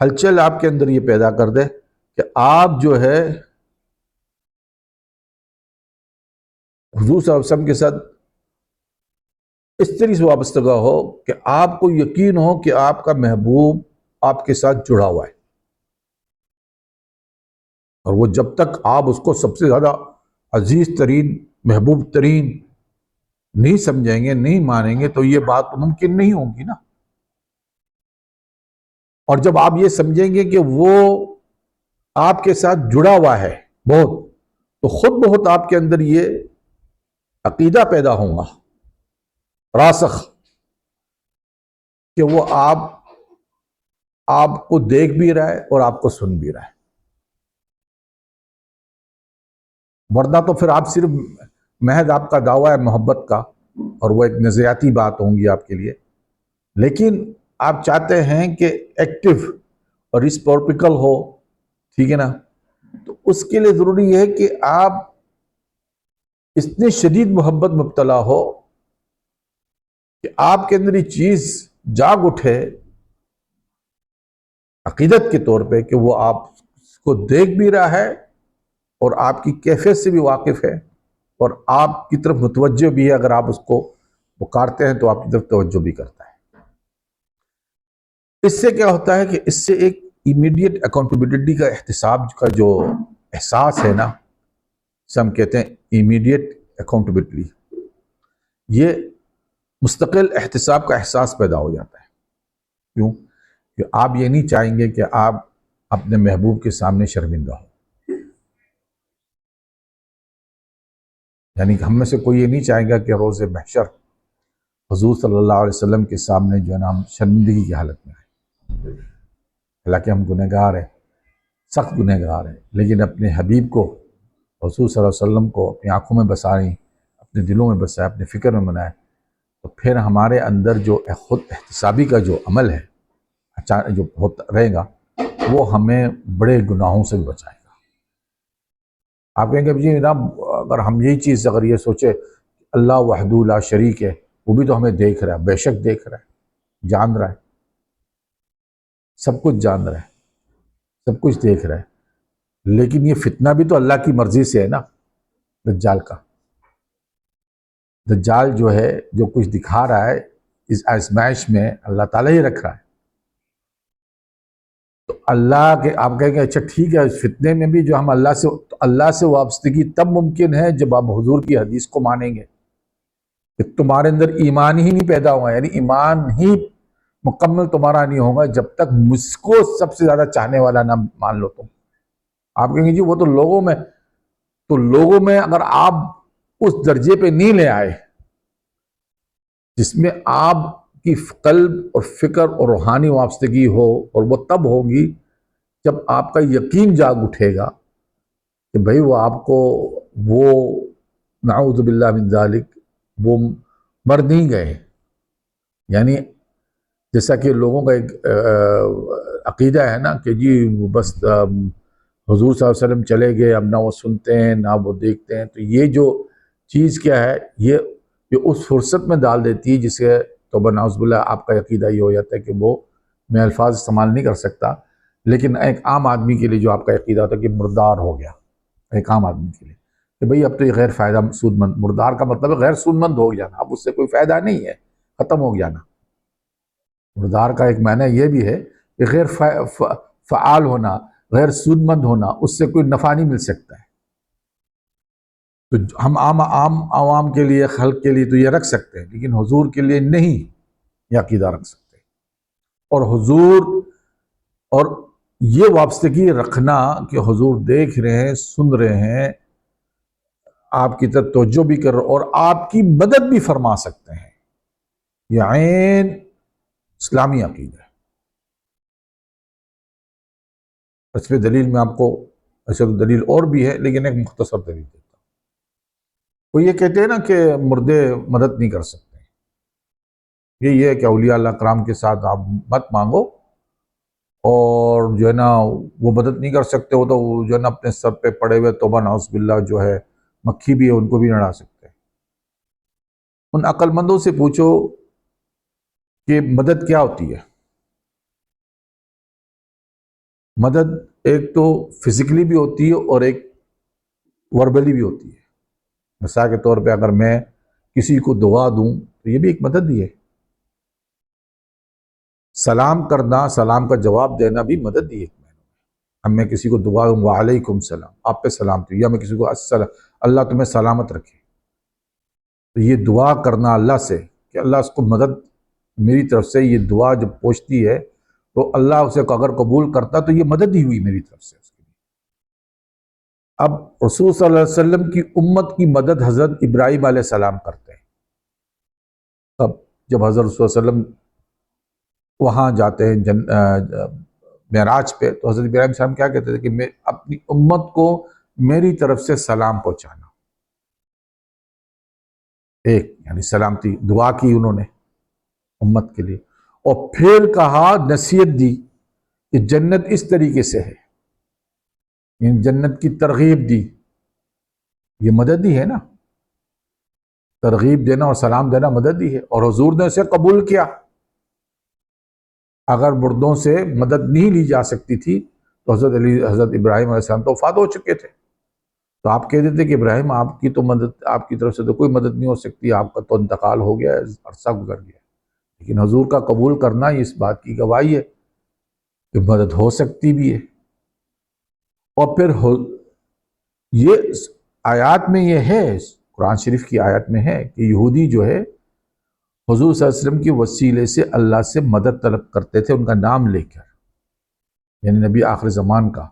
ہلچل آپ کے اندر یہ پیدا کر دے کہ آپ جو ہے حضور صلی اللہ علیہ وسلم کے ساتھ اس طریقے سے وابستگی ہو کہ آپ کو یقین ہو کہ آپ کا محبوب آپ کے ساتھ جڑا ہوا ہے، اور وہ جب تک آپ اس کو سب سے زیادہ عزیز ترین، محبوب ترین نہیں سمجھیں گے، نہیں مانیں گے تو یہ بات ممکن نہیں ہوگی نا۔ اور جب آپ یہ سمجھیں گے کہ وہ آپ کے ساتھ جڑا ہوا ہے بہت، تو خود بہت آپ کے اندر یہ عقیدہ پیدا ہوگا راسخ کہ وہ آپ کو دیکھ بھی رہا ہے اور آپ کو سن بھی رہا ہے۔ ورنہ تو پھر آپ صرف محض آپ کا دعویٰ ہے محبت کا، اور وہ ایک نظریاتی بات ہوں گی آپ کے لیے، لیکن آپ چاہتے ہیں کہ ایکٹیو اور ریسپروپیکل ہو، ٹھیک ہے نا؟ تو اس کے لیے ضروری ہے کہ آپ اتنی شدید محبت مبتلا ہو کہ آپ کے اندر یہ چیز جاگ اٹھے عقیدت کے طور پہ کہ وہ آپ کو دیکھ بھی رہا ہے اور آپ کی کیفیت سے بھی واقف ہے، اور آپ کی طرف متوجہ بھی ہے۔ اگر آپ اس کو پکارتے ہیں تو آپ کی طرف توجہ بھی کرتا ہے۔ اس سے کیا ہوتا ہے کہ اس سے ایک امیڈیٹ اکاؤنٹیبلٹی کا احتساب کا جو احساس ہے نا، اسے ہم کہتے ہیں امیڈیٹ اکاؤنٹیبلٹی، یہ مستقل احتساب کا احساس پیدا ہو جاتا ہے۔ کیوں؟ کہ آپ یہ نہیں چاہیں گے کہ آپ اپنے محبوب کے سامنے شرمندہ ہو۔ یعنی کہ ہم میں سے کوئی یہ نہیں چاہے گا کہ روز محشر حضور صلی اللہ علیہ وسلم کے سامنے جو ہے نا ہم شرمندگی کی حالت میں آئیں۔ حالانکہ ہم گنہگار ہیں، سخت گنہگار ہیں، لیکن اپنے حبیب کو، حضور صلی اللہ علیہ وسلم کو اپنی آنکھوں میں بسائیں، اپنے دلوں میں بسائیں، اپنے فکر میں بنائیں، تو پھر ہمارے اندر جو خود احتسابی کا جو عمل ہے جو ہوتا رہے گا، وہ ہمیں بڑے گناہوں سے بھی بچائے گا۔ آپ کہیں گے جی جناب، اگر ہم یہی چیز اگر یہ سوچے اللہ وحدہ لا شریک ہے، وہ بھی تو ہمیں دیکھ رہا ہے، بے شک دیکھ رہا ہے، جان رہا ہے، سب کچھ جان رہا ہے، سب کچھ دیکھ رہا ہے، لیکن یہ فتنہ بھی تو اللہ کی مرضی سے ہے نا، دجال کا۔ دجال جو ہے جو کچھ دکھا رہا ہے اس آزمائش میں اللہ تعالیٰ ہی رکھ رہا ہے۔ تو اللہ کے آپ کہیں گے اچھا ٹھیک ہے، اس فتنے میں بھی جو ہم اللہ سے وابستگی تب ممکن ہے جب آپ حضور کی حدیث کو مانیں گے کہ تمہارے اندر ایمان ہی نہیں پیدا ہوا، یعنی ایمان ہی مکمل تمہارا نہیں ہوگا جب تک مجھ کو سب سے زیادہ چاہنے والا نہ مان لو تم۔ آپ کہیں گے جی وہ تو لوگوں میں اگر آپ اس درجے پہ نہیں لے آئے جس میں آپ کی قلب اور فکر اور روحانی وابستگی ہو، اور وہ تب ہوگی جب آپ کا یقین جاگ اٹھے گا کہ بھئی وہ آپ کو وہ نعوذ باللہ من ذالک وہ مر نہیں گئے۔ یعنی جیسا کہ لوگوں کا ایک عقیدہ ہے نا کہ جی بس حضور صلی اللہ علیہ وسلم چلے گئے، اب نہ وہ سنتے ہیں نہ وہ دیکھتے ہیں، تو یہ جو چیز کیا ہے یہ اس فرصت میں ڈال دیتی ہے جسے توبہ نعوذ باللہ آپ کا عقیدہ یہ ہو جاتا ہے کہ وہ میں الفاظ استعمال نہیں کر سکتا، لیکن ایک عام آدمی کے لیے جو آپ کا عقیدہ ہوتا ہے کہ مردار ہو گیا، ایک عام آدمی کے لیے کہ بھئی اب تو یہ غیر فائدہ سود مند، مردار کا مطلب ہے غیر سود مند ہو جانا، اب اس سے کوئی فائدہ نہیں ہے، ختم ہو جانا۔ مردار کا ایک معنی یہ بھی ہے کہ غیر فعال ہونا، غیر سود مند ہونا، اس سے کوئی نفع نہیں مل سکتا ہے۔ تو ہم عوام کے لیے، خلق کے لیے تو یہ رکھ سکتے ہیں، لیکن حضور کے لیے نہیں یہ عقیدہ رکھ سکتے۔ اور حضور اور یہ وابستگی رکھنا کہ حضور دیکھ رہے ہیں، سن رہے ہیں، آپ کی طرف توجہ بھی کر رہے اور آپ کی مدد بھی فرما سکتے ہیں، یہ عین اسلامی عقیدہ ہے۔ اس پہ دلیل میں آپ کو، ایسے تو دلیل اور بھی ہے لیکن ایک مختصر دلیل دیتا ہوں۔ وہ یہ کہتے ہیں نا کہ مردے مدد نہیں کر سکتے، یہ ہے کہ اولیاء اللہ کرام کے ساتھ آپ مت مانگو، اور جو ہے نا وہ مدد نہیں کر سکتے، وہ تو جو ہے نا اپنے سر پہ پڑے ہوئے توبہ نعوذ باللہ جو ہے مکھی بھی ہے ان کو بھی نہ اڑا سکتے۔ ان عقل مندوں سے پوچھو کہ مدد کیا ہوتی ہے۔ مدد ایک تو فزیکلی بھی ہوتی ہے اور ایک وربلی بھی ہوتی ہے۔ مثال کے طور پہ اگر میں کسی کو دعا دوں تو یہ بھی ایک مدد ہی ہے۔ سلام کرنا، سلام کا جواب دینا بھی مدد ہی ہے۔ اب میں کسی کو دعا دوں وعلیکم السلام، آپ پہ سلامتی، یا میں کسی کو السلام، اللہ تمہیں سلامت رکھے، تو یہ دعا کرنا اللہ سے کہ اللہ اس کو مدد میری طرف سے، یہ دعا جب پہنچتی ہے تو اللہ اسے اگر قبول کرتا تو یہ مدد ہی ہوئی میری طرف سے اس کے لیے۔ اب رسول صلی اللہ علیہ وسلم کی امت کی مدد حضرت ابراہیم علیہ السلام کرتے ہیں۔ اب جب حضرت صلی اللہ علیہ وسلم وہاں جاتے ہیں معراج پہ، تو حضرت ابراہیم السلام کیا کہتے تھے کہ میں اپنی امت کو میری طرف سے سلام پہنچانا، ایک یعنی سلامتی دعا کی انہوں نے امت کے لیے، اور پھر کہا نصیحت دی کہ جنت اس طریقے سے ہے، یعنی جنت کی ترغیب دی، یہ مدد ہی ہے نا، ترغیب دینا اور سلام دینا مدد ہی ہے، اور حضور نے اسے قبول کیا۔ اگر مردوں سے مدد نہیں لی جا سکتی تھی تو حضرت ابراہیم علیہ السلام تو وفات ہو چکے تھے، تو آپ کہہ دیتے کہ ابراہیم آپ کی تو مدد، آپ کی طرف سے تو کوئی مدد نہیں ہو سکتی، آپ کا تو انتقال ہو گیا ہے، عرصہ گزر گیا۔ لیکن حضور کا قبول کرنا اس بات کی گواہی ہے کہ مدد ہو سکتی بھی ہے۔ اور پھر یہ آیات میں یہ ہے، قرآن شریف کی آیت میں ہے کہ یہودی جو ہے حضور صلی اللہ علیہ وسلم کے وسیلے سے اللہ سے مدد طلب کرتے تھے، ان کا نام لے کر، یعنی نبی آخر زمان کا،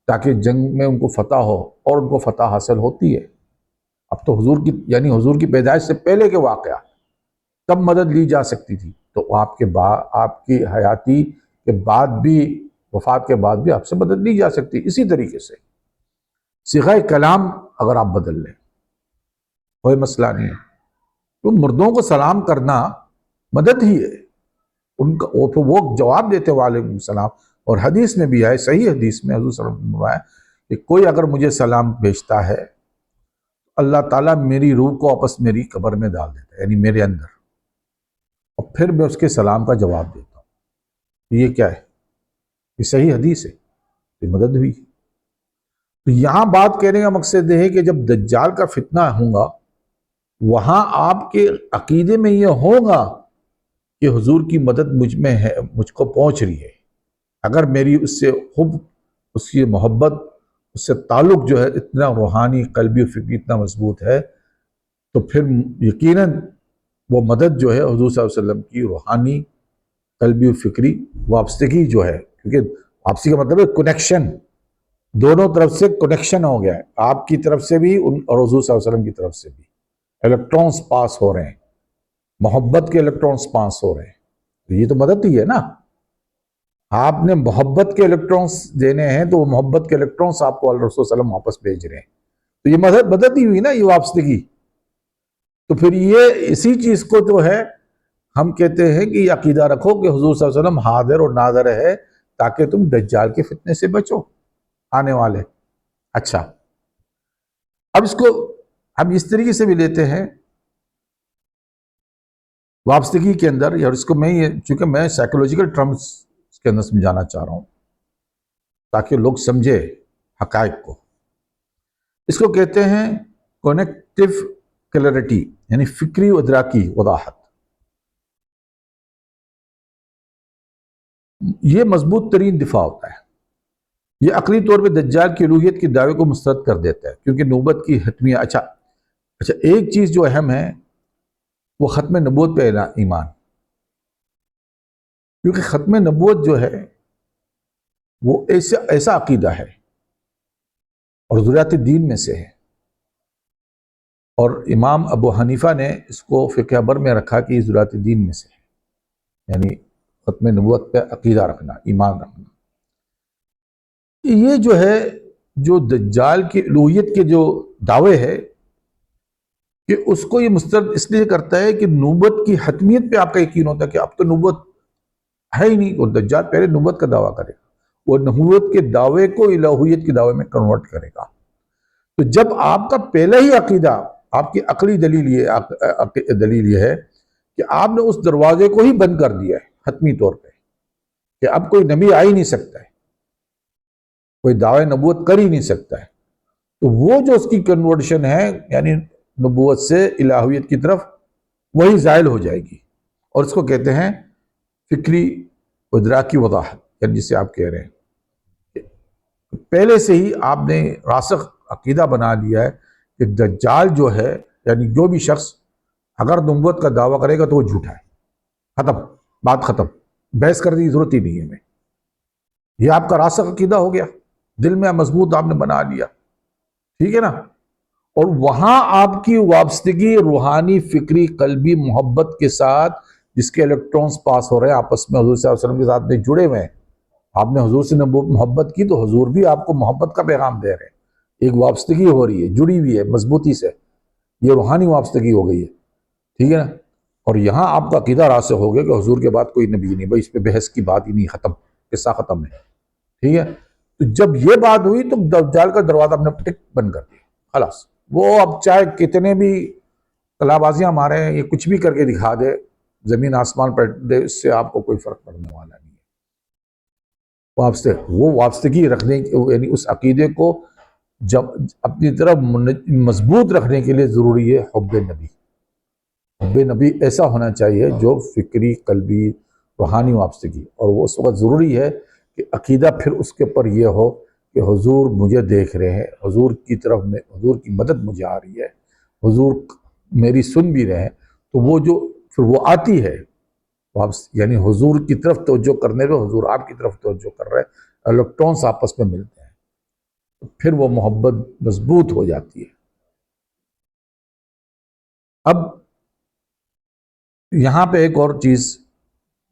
تاکہ جنگ میں ان کو فتح ہو، اور ان کو فتح حاصل ہوتی ہے۔ اب تو حضور کی یعنی حضور کی پیدائش سے پہلے کے واقعہ، تب مدد لی جا سکتی تھی، تو آپ کی حیاتی کے بعد بھی، وفات کے بعد بھی آپ سے مدد لی جا سکتی۔ اسی طریقے سے صیغہ کلام اگر آپ بدل لیں کوئی مسئلہ نہیں ہے، تو مردوں کو سلام کرنا مدد ہی ہے ان کا، وہ جواب دیتے وعلیکم السلام۔ اور حدیث میں بھی آئے، صحیح حدیث میں حضور صلی اللہ علیہ وسلم نے کہ کوئی اگر مجھے سلام بھیجتا ہے اللہ تعالیٰ میری روح کو واپس میری قبر میں ڈال دیتا ہے، یعنی میرے اندر، اور پھر میں اس کے سلام کا جواب دیتا ہوں۔ یہ کیا ہے؟ یہ صحیح حدیث ہے، یہ مدد ہوئی۔ تو یہاں بات کہنے کا مقصد یہ ہے کہ جب دجال کا فتنہ ہوگا، وہاں آپ کے عقیدے میں یہ ہوگا کہ حضور کی مدد مجھ میں ہے، مجھ کو پہنچ رہی ہے۔ اگر میری اس سے حب، اس کی محبت، اس سے تعلق جو ہے اتنا روحانی، قلبی و فکری اتنا مضبوط ہے، تو پھر یقیناً وہ مدد جو ہے حضور صلی اللہ علیہ وسلم کی روحانی، قلبی و فکری وابستگی جو ہے، کیونکہ واپسی کا مطلب ہے کنیکشن، دونوں طرف سے کنیکشن ہو گیا ہے، آپ کی طرف سے بھی اور حضور صلی اللہ علیہ وسلم کی طرف سے بھی الیکٹرونز پاس ہو رہے ہیں، محبت کے الیکٹرونز پاس ہو رہے ہیں، تو یہ تو مدد ہی ہے نا۔ آپ نے محبت کے الیکٹرونز دینے ہیں تو وہ محبت کے الیکٹرونز آپ کو اللہ رسول صلی اللہ علیہ وسلم واپس بھیج رہے ہیں، تو یہ مدد ہی ہوئی نا، یہ وابستگی۔ تو پھر یہ اسی چیز کو جو ہے ہم کہتے ہیں کہ یہ عقیدہ رکھو کہ حضور صلی اللہ علیہ وسلم حاضر اور ناظر ہے، تاکہ تم دجال کے فتنے سے بچو آنے والے۔ اچھا، اب اس کو ہم اس طریقے سے بھی لیتے ہیں وابستگی کے اندر، یا اس کو چونکہ میں سائیکولوجیکل ٹرمز کے اندر سمجھانا چاہ رہا ہوں تاکہ لوگ سمجھے حقائق کو۔ اس کو کہتے ہیں کونیکٹیو کلیئرٹی، یعنی فکری و ادراکی وضاحت۔ یہ مضبوط ترین دفاع ہوتا ہے، یہ عقلی طور پہ دجال کی الوہیت کے دعوے کو مسترد کر دیتا ہے، کیونکہ نبوت کی حتمیہ۔ اچھا ایک چیز جو اہم ہے وہ ختم نبوت پہ ایمان، کیونکہ ختم نبوت جو ہے وہ ایسا عقیدہ ہے اور ضروریات دین میں سے ہے، اور امام ابو حنیفہ نے اس کو فقہ اکبر میں رکھا کہ یہ ضروریات دین میں سے ہے، یعنی ختم نبوت پہ عقیدہ رکھنا، ایمان رکھنا۔ یہ جو ہے جو دجال کی الوہیت کے جو دعوے ہے کہ اس کو یہ مسترد اس لیے کرتا ہے کہ نبوت کی حتمیت پہ آپ کا یقین ہوتا ہے کہ اب تو نبوت ہے ہی نہیں، اور دجال پہلے نبوت کا دعویٰ کرے گا، وہ نبوت کے دعوے کو الوہیت کے دعوے میں کنورٹ کرے گا۔ تو جب آپ کا پہلا ہی عقیدہ، آپ کی عقلی دلیل یہ ہے کہ آپ نے اس دروازے کو ہی بند کر دیا ہے حتمی طور پہ کہ اب کوئی نبی آ ہی نہیں سکتا ہے، کوئی دعوی نبوت کر ہی نہیں سکتا ہے، تو وہ جو اس کی کنورشن ہے یعنی نبوت سے الہیت کی طرف، وہی زائل ہو جائے گی، اور اس کو کہتے ہیں فکری ادراکی وضاحت، یعنی جسے آپ کہہ رہے ہیں پہلے سے ہی آپ نے راسخ عقیدہ بنا لیا ہے کہ دجال جو ہے، یعنی جو بھی شخص اگر نبوت کا دعویٰ کرے گا تو وہ جھوٹا ہے، ختم، بات ختم، بحث کرنے کی ضرورت ہی نہیں ہے ہمیں. یہ آپ کا راسخ عقیدہ ہو گیا، دل میں مضبوط آپ نے بنا لیا، ٹھیک ہے نا. اور وہاں آپ کی وابستگی روحانی، فکری، قلبی محبت کے ساتھ، جس کے الیکٹرونز پاس ہو رہے ہیں آپس میں، حضور صلی اللہ علیہ وسلم کے ساتھ میں جڑے ہوئے ہیں. آپ نے حضور سے محبت کی تو حضور بھی آپ کو محبت کا پیغام دے رہے ہیں. ایک وابستگی ہو رہی ہے، جڑی ہوئی ہے مضبوطی سے، یہ روحانی وابستگی ہو گئی ہے، ٹھیک ہے نا. اور یہاں آپ کا عقیدہ راسخ ہو گیا کہ حضور کے بعد کوئی نبی نہیں، بھائی اس پہ بحث کی بات ہی نہیں، ختم، قصہ ختم ہے، ٹھیک ہے. تو جب یہ بات ہوئی تو دجال کا دروازہ اپنے ٹک بند کر دیا، خلاص. وہ اب چاہے کتنے بھی کلا بازیاں مارے، یہ کچھ بھی کر کے دکھا دے، زمین آسمان پلٹ دے، اس سے آپ کو کوئی فرق پڑنے والا نہیں ہے. وہ وابستگی رکھنے، یعنی اس عقیدے کو جب اپنی طرف مضبوط رکھنے کے لیے ضروری ہے حب نبی. حب نبی ایسا ہونا چاہیے جو فکری، قلبی، روحانی وابستگی. اور وہ اس وقت ضروری ہے کہ عقیدہ پھر اس کے اوپر یہ ہو کہ حضور مجھے دیکھ رہے ہیں، حضور کی طرف میں، حضور کی مدد مجھے آ رہی ہے، حضور میری سن بھی رہے ہیں. تو وہ جو پھر وہ آتی ہے یعنی حضور کی طرف توجہ کرنے پہ حضور آپ کی طرف توجہ کر رہے ہیں، الیکٹرونز آپس میں ملتے ہیں، تو پھر وہ محبت مضبوط ہو جاتی ہے. اب یہاں پہ ایک اور چیز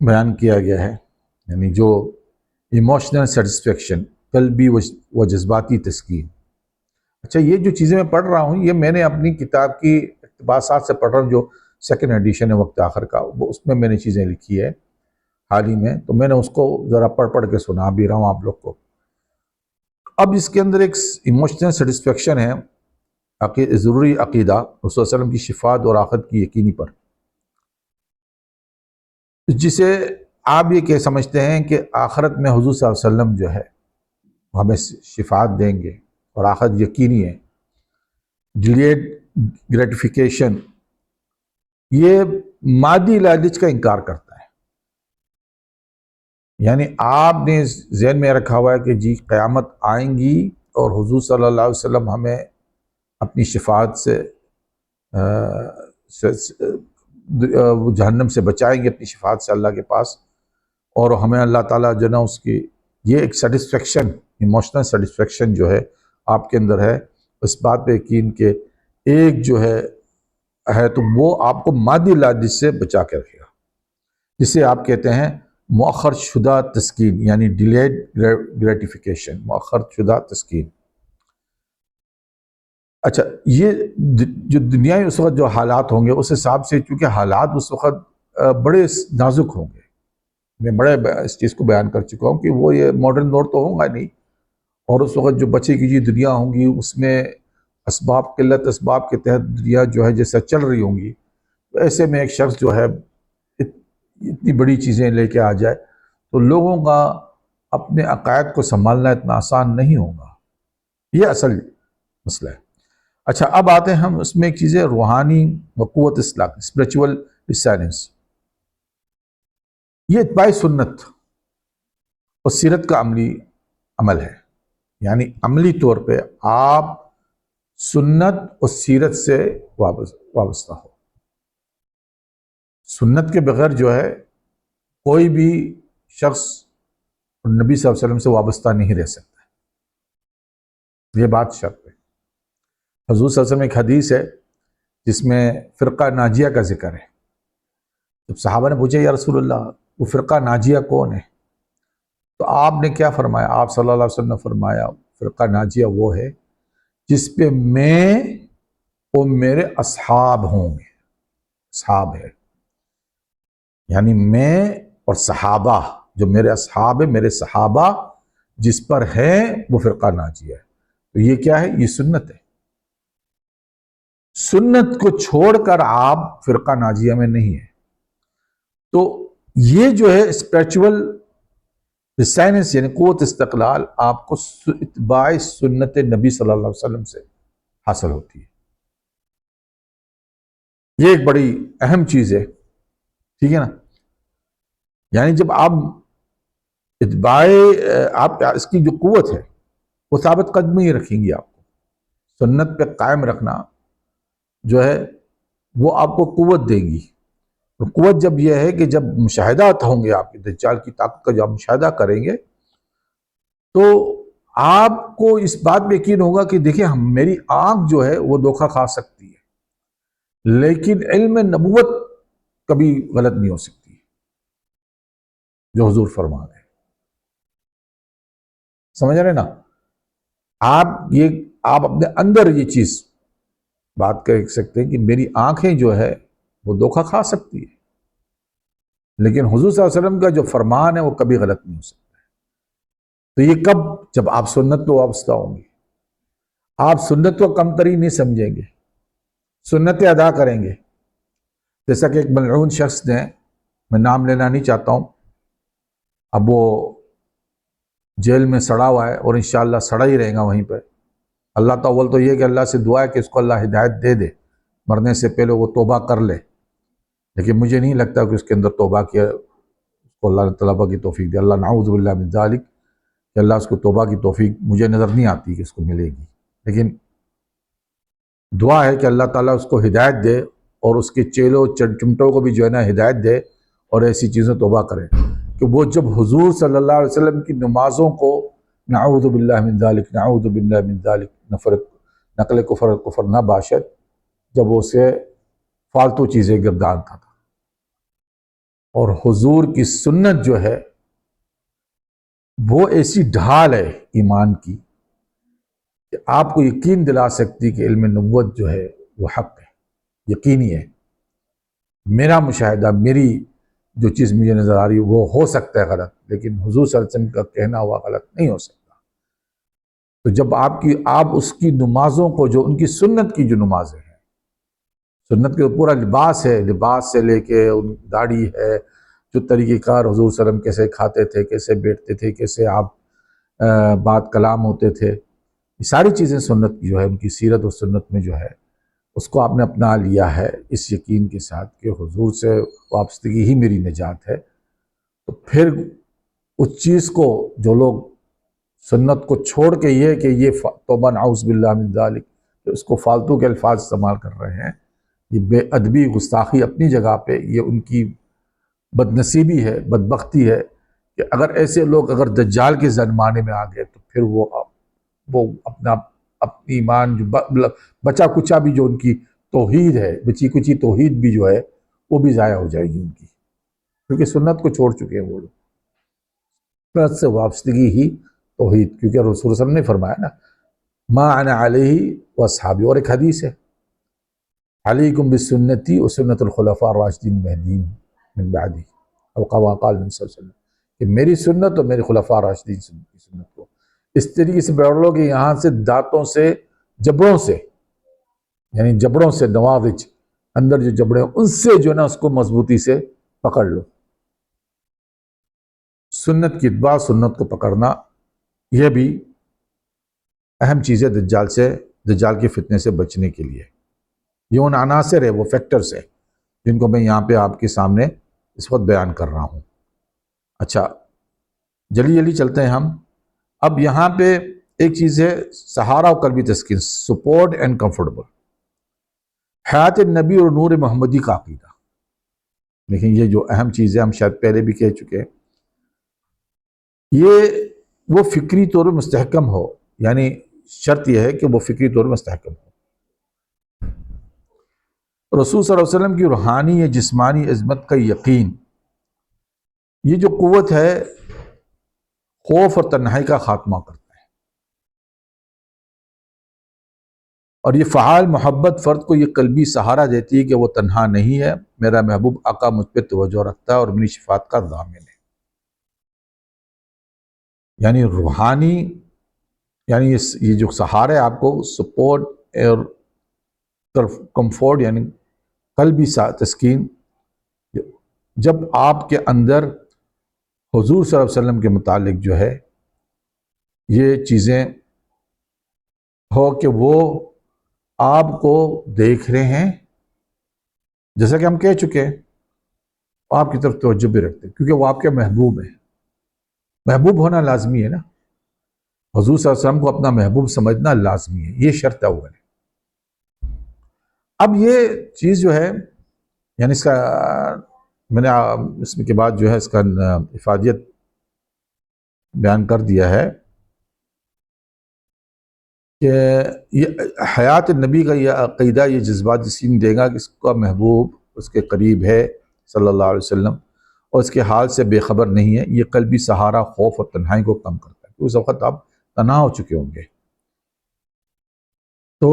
بیان کیا گیا ہے، یعنی جو ایموشنل سیٹسفیکشن، قلبی و جذباتی تسکین. اچھا، یہ جو چیزیں میں پڑھ رہا ہوں یہ میں نے اپنی کتاب کی اقتباسات سے پڑھ رہا ہوں، جو سیکنڈ ایڈیشن ہے وقت آخر کا، وہ اس میں نے چیزیں لکھی ہے حال ہی میں، تو میں نے اس کو ذرا پڑھ کے سنا بھی رہا ہوں آپ لوگ کو. اب اس کے اندر ایک ایموشنل سیٹسفیکشن ہے، ضروری عقیدہ رسول صلی اللہ علیہ وسلم کی شفاعت اور آخرت کی یقینی پر، جسے آپ یہ کہ سمجھتے ہیں کہ آخرت میں حضور صلی اللہ علیہ وسلم جو ہے ہمیں شفاعت دیں گے اور آخرت یقینی ہے. ڈیلیڈ گریٹیفیکیشن، یہ مادی لالچ کا انکار کرتا ہے. یعنی آپ نے ذہن میں رکھا ہوا ہے کہ جی قیامت آئیں گی اور حضور صلی اللہ علیہ وسلم ہمیں اپنی شفاعت سے جہنم سے بچائیں گے، اپنی شفاعت سے اللہ کے پاس، اور ہمیں اللہ تعالیٰ جو نا اس کی یہ ایک سیٹسفیکشن، ایموشنل سیٹسفیکشن جو ہے آپ کے اندر ہے، اس بات پہ یقین کہ ایک جو ہے تو وہ آپ کو مادی لالچ سے بچا کے رکھے گا، جسے آپ کہتے ہیں مؤخر شدہ تسکین، یعنی ڈیلیڈ گریٹیفیکیشن، مؤخر شدہ تسکین. اچھا، یہ جو دنیائی اس وقت جو حالات ہوں گے اس حساب سے، چونکہ حالات اس وقت بڑے نازک ہوں گے، میں بڑے اس چیز کو بیان کر چکا ہوں کہ وہ یہ ماڈرن دور تو ہوگا نہیں، اور اس وقت جو بچے کی جی دنیا ہوں گی اس میں اسباب، قلت اسباب کے تحت دنیا جو ہے جیسا چل رہی ہوں گی، تو ایسے میں ایک شخص جو ہے اتنی بڑی چیزیں لے کے آ جائے تو لوگوں کا اپنے عقائد کو سنبھالنا اتنا آسان نہیں ہوگا. یہ اصل مسئلہ ہے. اچھا، اب آتے ہیں ہم اس میں ایک چیز ہے روحانی و قوت اصلاح، اسپریچول ریسائلنس. یہ اتباع سنت اور سیرت کا عمل ہے، یعنی عملی طور پہ آپ سنت اور سیرت سے وابستہ ہو. سنت کے بغیر جو ہے کوئی بھی شخص نبی صلی اللہ علیہ وسلم سے وابستہ نہیں رہ سکتا، یہ بات شرط ہے. حضور صلی اللہ علیہ وسلم ایک حدیث ہے جس میں فرقہ ناجیہ کا ذکر ہے. جب صحابہ نے پوچھا یا رسول اللہ وہ فرقہ ناجیہ کون ہے، تو آپ نے کیا فرمایا؟ آپ صلی اللہ علیہ وسلم نے فرمایا فرقہ ناجیہ وہ ہے جس پہ میں اور میرے اصحاب ہوں گے. اصحاب ہے یعنی میں اور صحابہ، جو میرے اصحاب ہیں، میرے صحابہ جس پر ہیں وہ فرقہ ناجیہ ہے. تو یہ کیا ہے؟ یہ سنت ہے. سنت کو چھوڑ کر آپ فرقہ ناجیہ میں نہیں ہیں. تو یہ جو ہے اسپریچول ریسائلنس یعنی قوت استقلال آپ کو اتباع سنت نبی صلی اللہ علیہ وسلم سے حاصل ہوتی ہے. یہ ایک بڑی اہم چیز ہے، ٹھیک ہے نا. یعنی جب آپ اتباع، آپ اس کی جو قوت ہے وہ ثابت قدمی ہی رکھیں گی. آپ کو سنت پہ قائم رکھنا جو ہے وہ آپ کو قوت دیں گی. اور قوت جب یہ ہے کہ جب مشاہدات ہوں گے آپ کے دجال کی طاقت کا جب آپ مشاہدہ کریں گے تو آپ کو اس بات پہ یقین ہوگا کہ دیکھیں میری آنکھ جو ہے وہ دھوکہ کھا سکتی ہے لیکن علم نبوت کبھی غلط نہیں ہو سکتی جو حضور فرما رہے ہیں. سمجھ رہے نا؟ آپ اپنے اندر یہ چیز بات کر سکتے ہیں کہ میری آنکھیں جو ہے وہ دھوکہ کھا سکتی ہے لیکن حضور صلی اللہ علیہ وسلم کا جو فرمان ہے وہ کبھی غلط نہیں ہو سکتا. تو یہ کب؟ جب آپ سنت پہ وابستہ ہوں گے. آپ سنت کو کم تری نہیں سمجھیں گے، سنتیں ادا کریں گے. جیسا کہ ایک ملعون شخص نے، میں نام لینا نہیں چاہتا ہوں، اب وہ جیل میں سڑا ہوا ہے اور انشاءاللہ سڑا ہی رہے گا وہیں پہ. اللہ تعالیٰ تو یہ کہ اللہ سے دعا ہے کہ اس کو اللہ ہدایت دے دے، مرنے سے پہلے وہ توبہ کر لے، لیکن مجھے نہیں لگتا کہ اس کے اندر توبہ کیا، اس کو اللہ طلبہ کی توفیق دے. اللہ نعوذ باللہ من ذالک، کہ اللہ اس کو توبہ کی توفیق مجھے نظر نہیں آتی کہ اس کو ملے گی، لیکن دعا ہے کہ اللہ تعالیٰ اس کو ہدایت دے اور اس کے چیلوں چمٹوں کو بھی جو ہے نا ہدایت دے اور ایسی چیزیں توبہ کریں کہ وہ جب حضور صلی اللہ علیہ وسلم کی نمازوں کو نعوذ باللہ من ذالک نعوذ باللہ من ذالک نقل کفر نہ باشد، جب وہ اسے فالتو چیزیں گردانتا تھا. اور حضور کی سنت جو ہے وہ ایسی ڈھال ہے ایمان کی کہ آپ کو یقین دلا سکتی کہ علم نبوت جو ہے وہ حق ہے، یقینی ہے. میرا مشاہدہ، میری جو چیز مجھے نظر آ رہی ہے وہ ہو سکتا ہے غلط، لیکن حضور صلی اللہ علیہ وسلم کا کہنا ہوا غلط نہیں ہو سکتا. تو جب آپ اس کی نمازوں کو، جو ان کی سنت کی جو نمازیں ہیں، سنت کے پورا لباس ہے، لباس سے لے کے ان داڑھی ہے، جو طریقہ کار حضور صلی اللہ علیہ وسلم کیسے کھاتے تھے، کیسے بیٹھتے تھے، کیسے آپ بات کلام ہوتے تھے، یہ ساری چیزیں سنت کی جو ہے، ان کی سیرت و سنت میں جو ہے اس کو آپ نے اپنا لیا ہے اس یقین کے ساتھ کہ حضور سے وابستگی ہی میری نجات ہے. تو پھر اس چیز کو جو لوگ سنت کو چھوڑ کے یہ توبہ نعوذ باللہ من ذالک، اس کو فالتو کے الفاظ استعمال کر رہے ہیں، یہ بے ادبی گستاخی اپنی جگہ پہ، یہ ان کی بدنصیبی ہے، بدبختی ہے کہ اگر ایسے لوگ اگر دجال کے زمانے میں آ گئے تو پھر وہ اپنی ایمان جو بچا کچا بھی جو ان کی توحید ہے، بچی کچی توحید بھی جو ہے وہ بھی ضائع ہو جائے گی ان کی، کیونکہ سنت کو چھوڑ چکے ہیں وہ لوگ. سنت سے وابستگی ہی توحید، کیونکہ رسول صلی اللہ علیہ وسلم نے فرمایا نا ما انا علیہ واصحابی، اور ایک حدیث ہے علیکم بسنتی و سنت الخلفاء الراشدین المہدیین من بعدی، او کما قال نبی صلی اللہ علیہ وسلم، کہ میری سنت اور میرے خلفاء راشدین کی سنت کو اس طریقے سے پکڑ لو کہ یہاں سے دانتوں سے، جبڑوں سے، یعنی جبڑوں سے، نواغج اندر جو جبڑے ہیں ان سے جو ہے نا اس کو مضبوطی سے پکڑ لو. سنت کی اتباع، سنت کو پکڑنا، یہ بھی اہم چیز ہے دجال کے فتنے سے بچنے کے لیے. یہ ان عناصر ہے، وہ فیکٹرز ہیں جن کو میں یہاں پہ آپ کے سامنے اس وقت بیان کر رہا ہوں. اچھا جلدی جلدی چلتے ہیں ہم. اب یہاں پہ ایک چیز ہے سہارا و قلبی تسکین، سپورٹ اینڈ کمفرٹیبل، حیات نبی اور نور محمدی کا عقیدہ. لیکن یہ جو اہم چیز ہے ہم شاید پہلے بھی کہہ چکے ہیں، یہ وہ فکری طور پر مستحکم ہو، یعنی شرط یہ ہے کہ وہ فکری طور پر مستحکم ہو. رسول صلی اللہ علیہ وسلم کی روحانی یا جسمانی عظمت کا یقین، یہ جو قوت ہے خوف اور تنہائی کا خاتمہ کرتا ہے، اور یہ فعال محبت فرد کو یہ قلبی سہارا دیتی ہے کہ وہ تنہا نہیں ہے، میرا محبوب آقا مجھ پہ توجہ رکھتا ہے اور میری شفاعت کا ضامن ہے. یعنی روحانی، یعنی یہ جو سہارا ہے آپ کو سپورٹ اور کمفورٹ، یعنی قلبی تسکین، جب آپ کے اندر حضور صلی اللہ علیہ وسلم کے متعلق جو ہے یہ چیزیں ہو کہ وہ آپ کو دیکھ رہے ہیں، جیسا کہ ہم کہہ چکے ہیں، آپ کی طرف توجہ بھی رکھتے ہیں کیونکہ وہ آپ کے محبوب ہیں. محبوب ہونا لازمی ہے نا، حضور صلی اللہ علیہ وسلم کو اپنا محبوب سمجھنا لازمی ہے، یہ شرط اول ہے. اب یہ چیز جو ہے یعنی اس کا میں نے اس کے بعد جو ہے اس کا افادیت بیان کر دیا ہے کہ یہ حیات نبی کا یہ عقیدہ، یہ جذبات جس نے دے گا کہ اس کا محبوب اس کے قریب ہے صلی اللہ علیہ وسلم اور اس کے حال سے بے خبر نہیں ہے، یہ قلبی سہارا خوف اور تنہائی کو کم کرتا ہے۔ اس وقت آپ تنہا ہو چکے ہوں گے، تو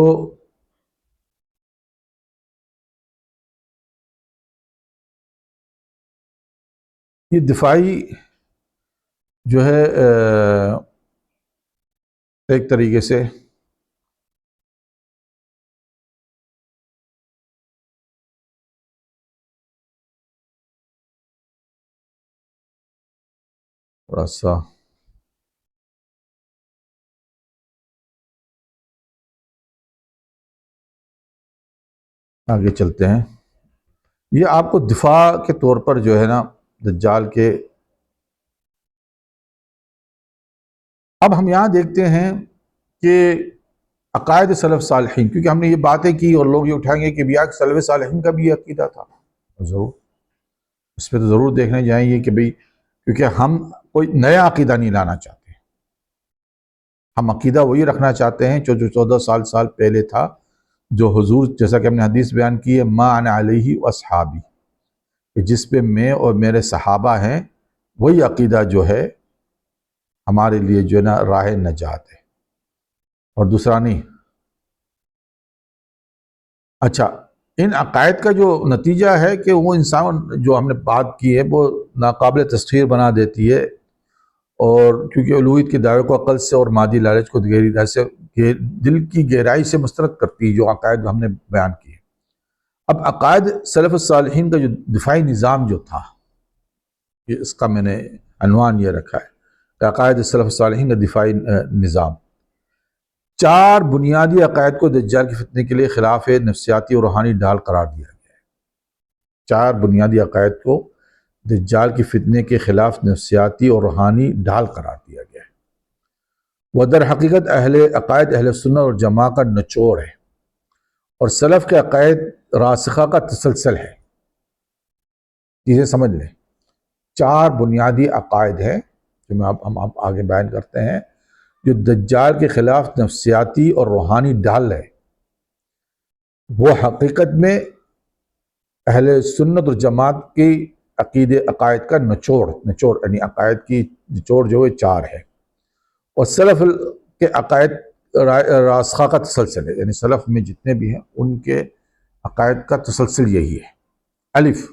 یہ دفاعی جو ہے ایک طریقے سے تھوڑا سا آگے چلتے ہیں۔ یہ آپ کو دفاع کے طور پر جو ہے نا دجال کے، اب ہم یہاں دیکھتے ہیں کہ عقائد سلف صالحین، کیونکہ ہم نے یہ باتیں کی اور لوگ یہ اٹھائیں گے کہ بھیا سلف صالحین کا بھی یہ عقیدہ تھا، ضرور اس پہ تو ضرور دیکھنے جائیں گے کہ بھئی، کیونکہ ہم کوئی نیا عقیدہ نہیں لانا چاہتے، ہم عقیدہ وہی رکھنا چاہتے ہیں جو 14 سال پہلے تھا، جو حضور، جیسا کہ ہم نے حدیث بیان کی ہے، ما انا علیہ واصحابی، کہ جس پہ میں اور میرے صحابہ ہیں، وہی عقیدہ جو ہے ہمارے لیے جو ہے نا راہ نجات ہے، اور دوسرا نہیں۔ اچھا، ان عقائد کا جو نتیجہ ہے کہ وہ انسان، جو ہم نے بات کی ہے، وہ ناقابل تسخیر بنا دیتی ہے، اور کیونکہ الوہیت کے دعوے کو عقل سے اور مادی لالچ کو دل کی گہرائی سے مسترد کرتی ہے، جو عقائد ہم نے بیان کیے۔ اب عقائد سلف الصالحین کا جو دفاعی نظام جو تھا، اس کا میں نے عنوان یہ رکھا ہے کہ عقائد سلف الصالحین کا دفاعی نظام، 4 بنیادی عقائد کو دجال کے فتنے کے لیے خلاف نفسیاتی اور روحانی ڈھال قرار دیا گیا ہے۔ 4 بنیادی عقائد کو دجال کی فتنے کے خلاف نفسیاتی اور روحانی ڈھال قرار دیا گیا ہے۔ وہ در حقیقت عقائد اہل سنت اور جماعت کا نچوڑ ہے اور سلف کے عقائد راسخہ کا تسلسل ہے۔ چیزیں سمجھ لیں، 4 بنیادی عقائد ہیں جو ہم آگے بیان کرتے ہیں، جو دجال کے خلاف نفسیاتی اور روحانی ڈھال ہے، وہ حقیقت میں اہل سنت اور جماعت کی عقائد کا نچوڑ یعنی عقائد کی نچوڑ جو ہے 4 ہے، اور سلف کے عقائد راسخہ کا تسلسل ہے، یعنی سلف میں جتنے بھی ہیں ان کے عقائد کا تسلسل یہی ہے۔ الف،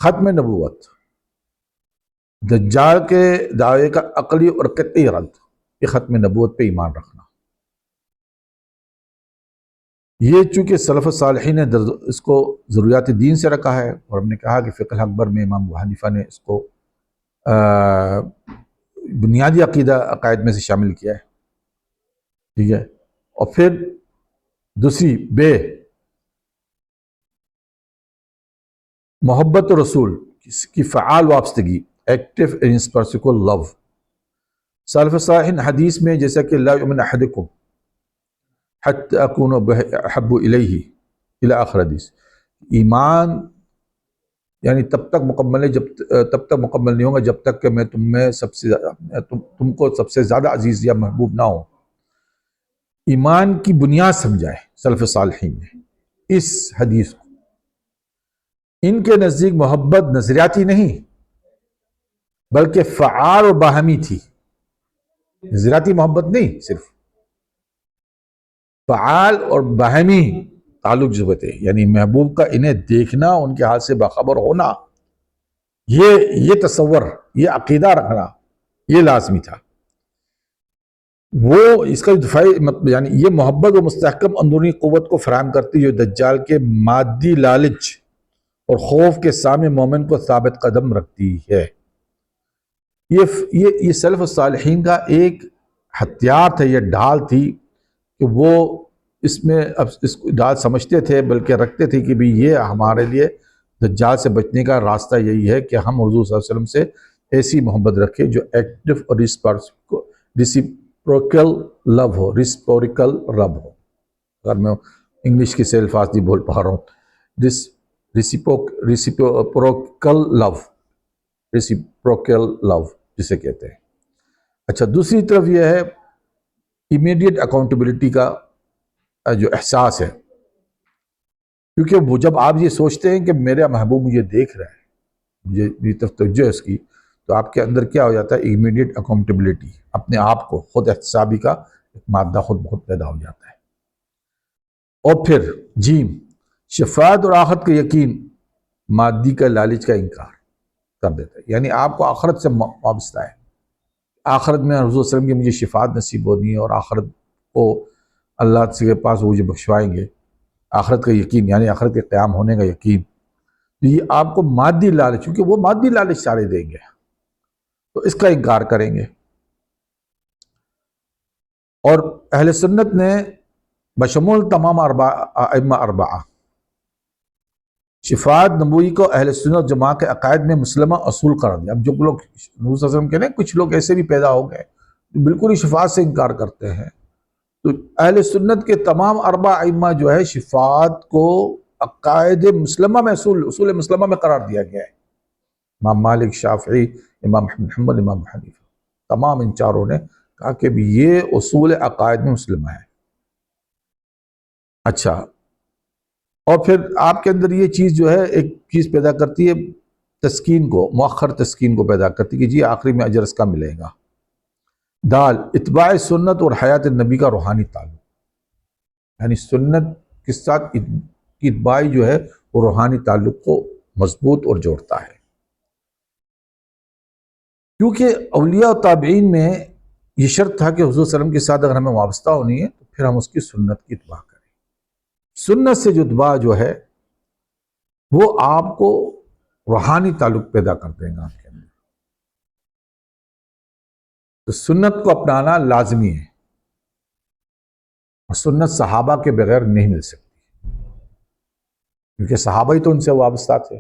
ختم نبوت، دجال کے دعوے کا عقلی اور قطعی رد، یہ ختم نبوت پہ ایمان رکھنا۔ یہ چونکہ سلف صالحین نے اس کو ضروریات دین سے رکھا ہے، اور ہم نے کہا کہ فقہ اکبر میں امام ابو حنیفہ نے اس کو بنیادی عقائد میں سے شامل کیا ہے، ٹھیک ہے۔ اور پھر دوسری بے، محبت رسول کی فعال وابستگی، ایکٹیو انسپرسیکل لو۔ سلف صالحین حدیث میں جیسا کہ لا یؤمن احدکم حتی اکون احب الیہ الی آخر حدیث، ایمان یعنی تب تک مکمل نہیں ہوگا جب تک کہ میں تم کو سب سے زیادہ عزیز یا محبوب نہ ہوں۔ ایمان کی بنیاد سمجھائے سلف صالحین نے اس حدیث کو۔ ان کے نزدیک محبت نظریاتی نہیں بلکہ فعال اور باہمی تھی، نظریاتی محبت نہیں، صرف فعال اور باہمی تعلق جو تھے، یعنی محبوب کا انہیں دیکھنا، ان کے حال سے باخبر ہونا، یہ تصور، یہ عقیدہ رکھنا، یہ لازمی تھا۔ وہ اس کا دفاعی یعنی یہ محبت و مستحکم اندرونی قوت کو فراہم کرتی جو دجال کے مادی لالچ اور خوف کے سامنے مومن کو ثابت قدم رکھتی ہے۔ یہ سلف الصالحین کا ایک ہتھیار تھا، یہ ڈھال تھی کہ وہ اس میں اب اس کو ڈھال سمجھتے تھے، بلکہ رکھتے تھے کہ بھی یہ ہمارے لیے دجال سے بچنے کا راستہ یہی ہے کہ ہم حضور صلی اللہ علیہ وسلم سے ایسی محبت رکھیں جو ایکٹیو اور ریسیپروکل لو ہو، ریسیپروکل رب ہو۔ اگر میں انگلش کے سے الفاظ نہیں بول پا رہا ہوں. ریسیپروکل لو، ریسیپروکل لو جسے کہتے ہیں. اچھا، دوسری طرف یہ ہے امیڈیٹ اکاؤنٹیبلٹی کا جو احساس ہے، کیونکہ وہ جب آپ یہ سوچتے ہیں کہ میرا محبوب مجھے دیکھ رہا ہے، مجھے میری طرف توجہ ہے اس کی، تو آپ کے اندر کیا ہو جاتا ہے؟ امیڈیٹ اکاؤنٹیبلٹی، اپنے آپ کو خود احتسابی کا ایک مادہ خود بہت پیدا ہو جاتا ہے. اور پھر جیم، شفاعت اور آخرت کا یقین مادی کا لالچ کا انکار کر دیتا ہے. یعنی آپ کو آخرت سے وابستہ ہے، آخرت میں حضور صلی اللہ علیہ وسلم کی مجھے شفاعت نصیب ہونی ہے اور آخرت کو اللہ کے پاس وہ مجھے بخشوائیں گے. آخرت کا یقین یعنی آخرت کے قیام ہونے کا یقین. یہ آپ کو مادی لالچ، کیونکہ وہ مادی لالچ سارے دیں گے، تو اس کا انکار کریں گے. اور اہل سنت نے بشمول تمام ائمہ اربعہ شفاعت نبوی کو اہل سنت جماع کے عقائد میں مسلمہ اصول قرار دیا. اب جو لوگ نبی صلی اللہ علیہ وسلم کے ہیں، کچھ لوگ ایسے بھی پیدا ہو گئے بالکل ہی شفاعت سے انکار کرتے ہیں. تو اہل سنت کے تمام اربع ائمہ جو ہے شفاعت کو عقائد مسلمہ میں اصول مسلمہ میں قرار دیا گیا ہے. امام مالک، شافعی، امام محمد، امام حنیفہ، تمام ان چاروں نے کہا کہ یہ اصول عقائد میں مسلمہ ہے. اچھا، اور پھر آپ کے اندر یہ چیز جو ہے ایک چیز پیدا کرتی ہے، تسکین کو، مؤخر تسکین کو پیدا کرتی ہے کہ جی آخری میں اجر اس کا ملے گا. دال، اتباع سنت اور حیات النبی کا روحانی تعلق، یعنی سنت کے ساتھ اتباع جو ہے وہ روحانی تعلق کو مضبوط اور جوڑتا ہے. کیونکہ اولیاء و تابعین میں یہ شرط تھا کہ حضور صلی اللہ علیہ وسلم کے ساتھ اگر ہمیں وابستہ ہونی ہے تو پھر ہم اس کی سنت کی اتباع کریں. سنت سے جو اتباع جو ہے وہ آپ کو روحانی تعلق پیدا کر دیں گا آپ کے اندر. تو سنت کو اپنانا لازمی ہے، اور سنت صحابہ کے بغیر نہیں مل سکتی، کیونکہ صحابہ ہی تو ان سے وابستہ تھے،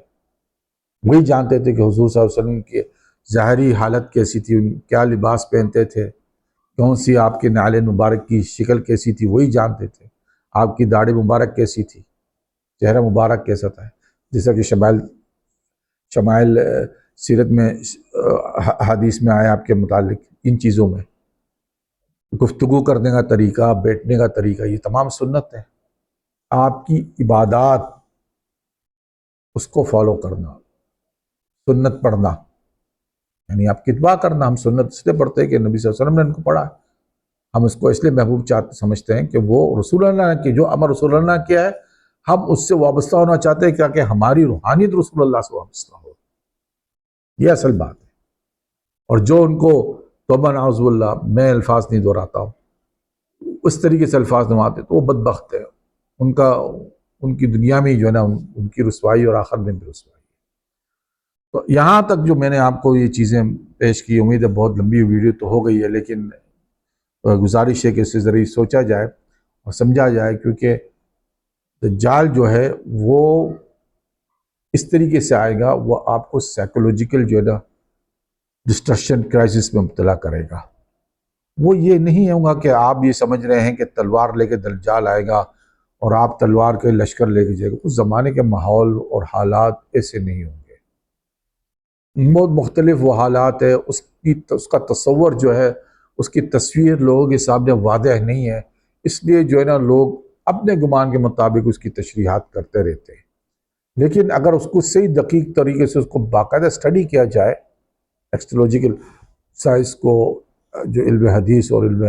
وہی جانتے تھے کہ حضور صلی اللہ علیہ وسلم کی ظاہری حالت کیسی تھی، کیا لباس پہنتے تھے، کون سی آپ کے نعل مبارک کی شکل کیسی تھی، وہی جانتے تھے. آپ کی داڑھی مبارک کیسی تھی، چہرہ مبارک کیسا تھا، جیسا کہ شمائل سیرت میں حدیث میں آیا آپ کے متعلق. ان چیزوں میں گفتگو کرنے کا طریقہ، بیٹھنے کا طریقہ، یہ تمام سنت ہے. آپ کی عبادات اس کو فالو کرنا، سنت پڑھنا، یعنی آپ کی اتباع کرنا. ہم سنت اس لیے پڑھتے ہیں کہ نبی صلی اللہ علیہ وسلم نے ان کو پڑھا ہے. ہم اس کو اس لیے محبوب سمجھتے ہیں کہ وہ رسول اللہ نے کی، جو امر رسول اللہ نے کیا ہے ہم اس سے وابستہ ہونا چاہتے ہیں تاکہ ہماری روحانیت رسول اللہ سے وابستہ ہو. یہ اصل بات ہے. اور جو ان کو توبہ نعوذ باللہ، میں الفاظ نہیں دہراتا ہوں، اس طریقے سے الفاظ نماتے تو وہ بدبخت ہے. ان کی دنیا میں ہی جو ہے نا ان کی رسوائی اور آخر میں بھی رسوائی. تو یہاں تک جو میں نے آپ کو یہ چیزیں پیش کی، امید ہے بہت لمبی ویڈیو تو ہو گئی ہے، لیکن گزارش ہے کہ اس سے ذریعے سوچا جائے اور سمجھا جائے، کیونکہ دجال جو ہے وہ اس طریقے سے آئے گا، وہ آپ کو سائیکولوجیکل جو ہے نا ڈسٹرکشن کرائسس میں مبتلا کرے گا. وہ یہ نہیں ہوگا کہ آپ یہ سمجھ رہے ہیں کہ تلوار لے کے دجال آئے گا اور آپ تلوار کے لشکر لے کے جائے گا. اس زمانے کے ماحول اور حالات ایسے نہیں ہوں گے، بہت مختلف وہ حالات ہے. اس کا تصور جو ہے، اس کی تصویر لوگوں کے سامنے واضح نہیں ہے، اس لیے جو ہے نا لوگ اپنے گمان کے مطابق اس کی تشریحات کرتے رہتے ہیں. لیکن اگر اس کو صحیح دقیق طریقے سے اس کو باقاعدہ اسٹڈی کیا جائے، ایکسٹرولوجیکل سائنس کو، جو علم حدیث اور علم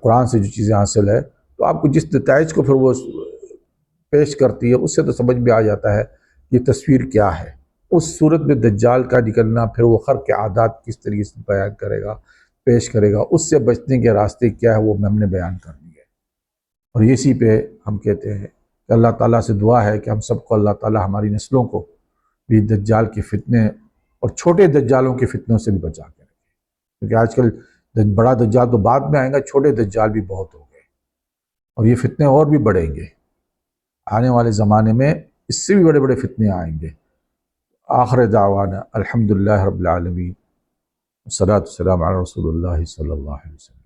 قرآن سے جو چیزیں حاصل ہے، تو آپ کو جس نتائج کو پھر وہ پیش کرتی ہے اس سے تو سمجھ میں آ جاتا ہے یہ تصویر کیا ہے. اس صورت میں دجال کا نکلنا، پھر وہ خرق کے عادات کس طریقے سے بیان کرے گا، پیش کرے گا، اس سے بچنے کے راستے کیا ہے وہ ہم نے بیان کر دی ہے. اور اسی پہ ہم کہتے ہیں کہ اللہ تعالیٰ سے دعا ہے کہ ہم سب کو اللہ تعالیٰ ہماری نسلوں کو بھی دجال کے فتنے اور چھوٹے دجالوں کے فتنوں سے بھی بچا کے رکھے، کیونکہ آج کل بڑا دجال تو بعد میں آئے گا، چھوٹے دجال بھی بہت ہو گئے اور یہ فتنے اور بھی بڑھیں گے. آنے والے زمانے میں اس سے بھی بڑے بڑے فتنے آئیں گے. آخر دعوانا الحمدللہ رب العالمین، والصلاۃ والسلام علی رسول اللہ صلی اللہ علیہ وسلم.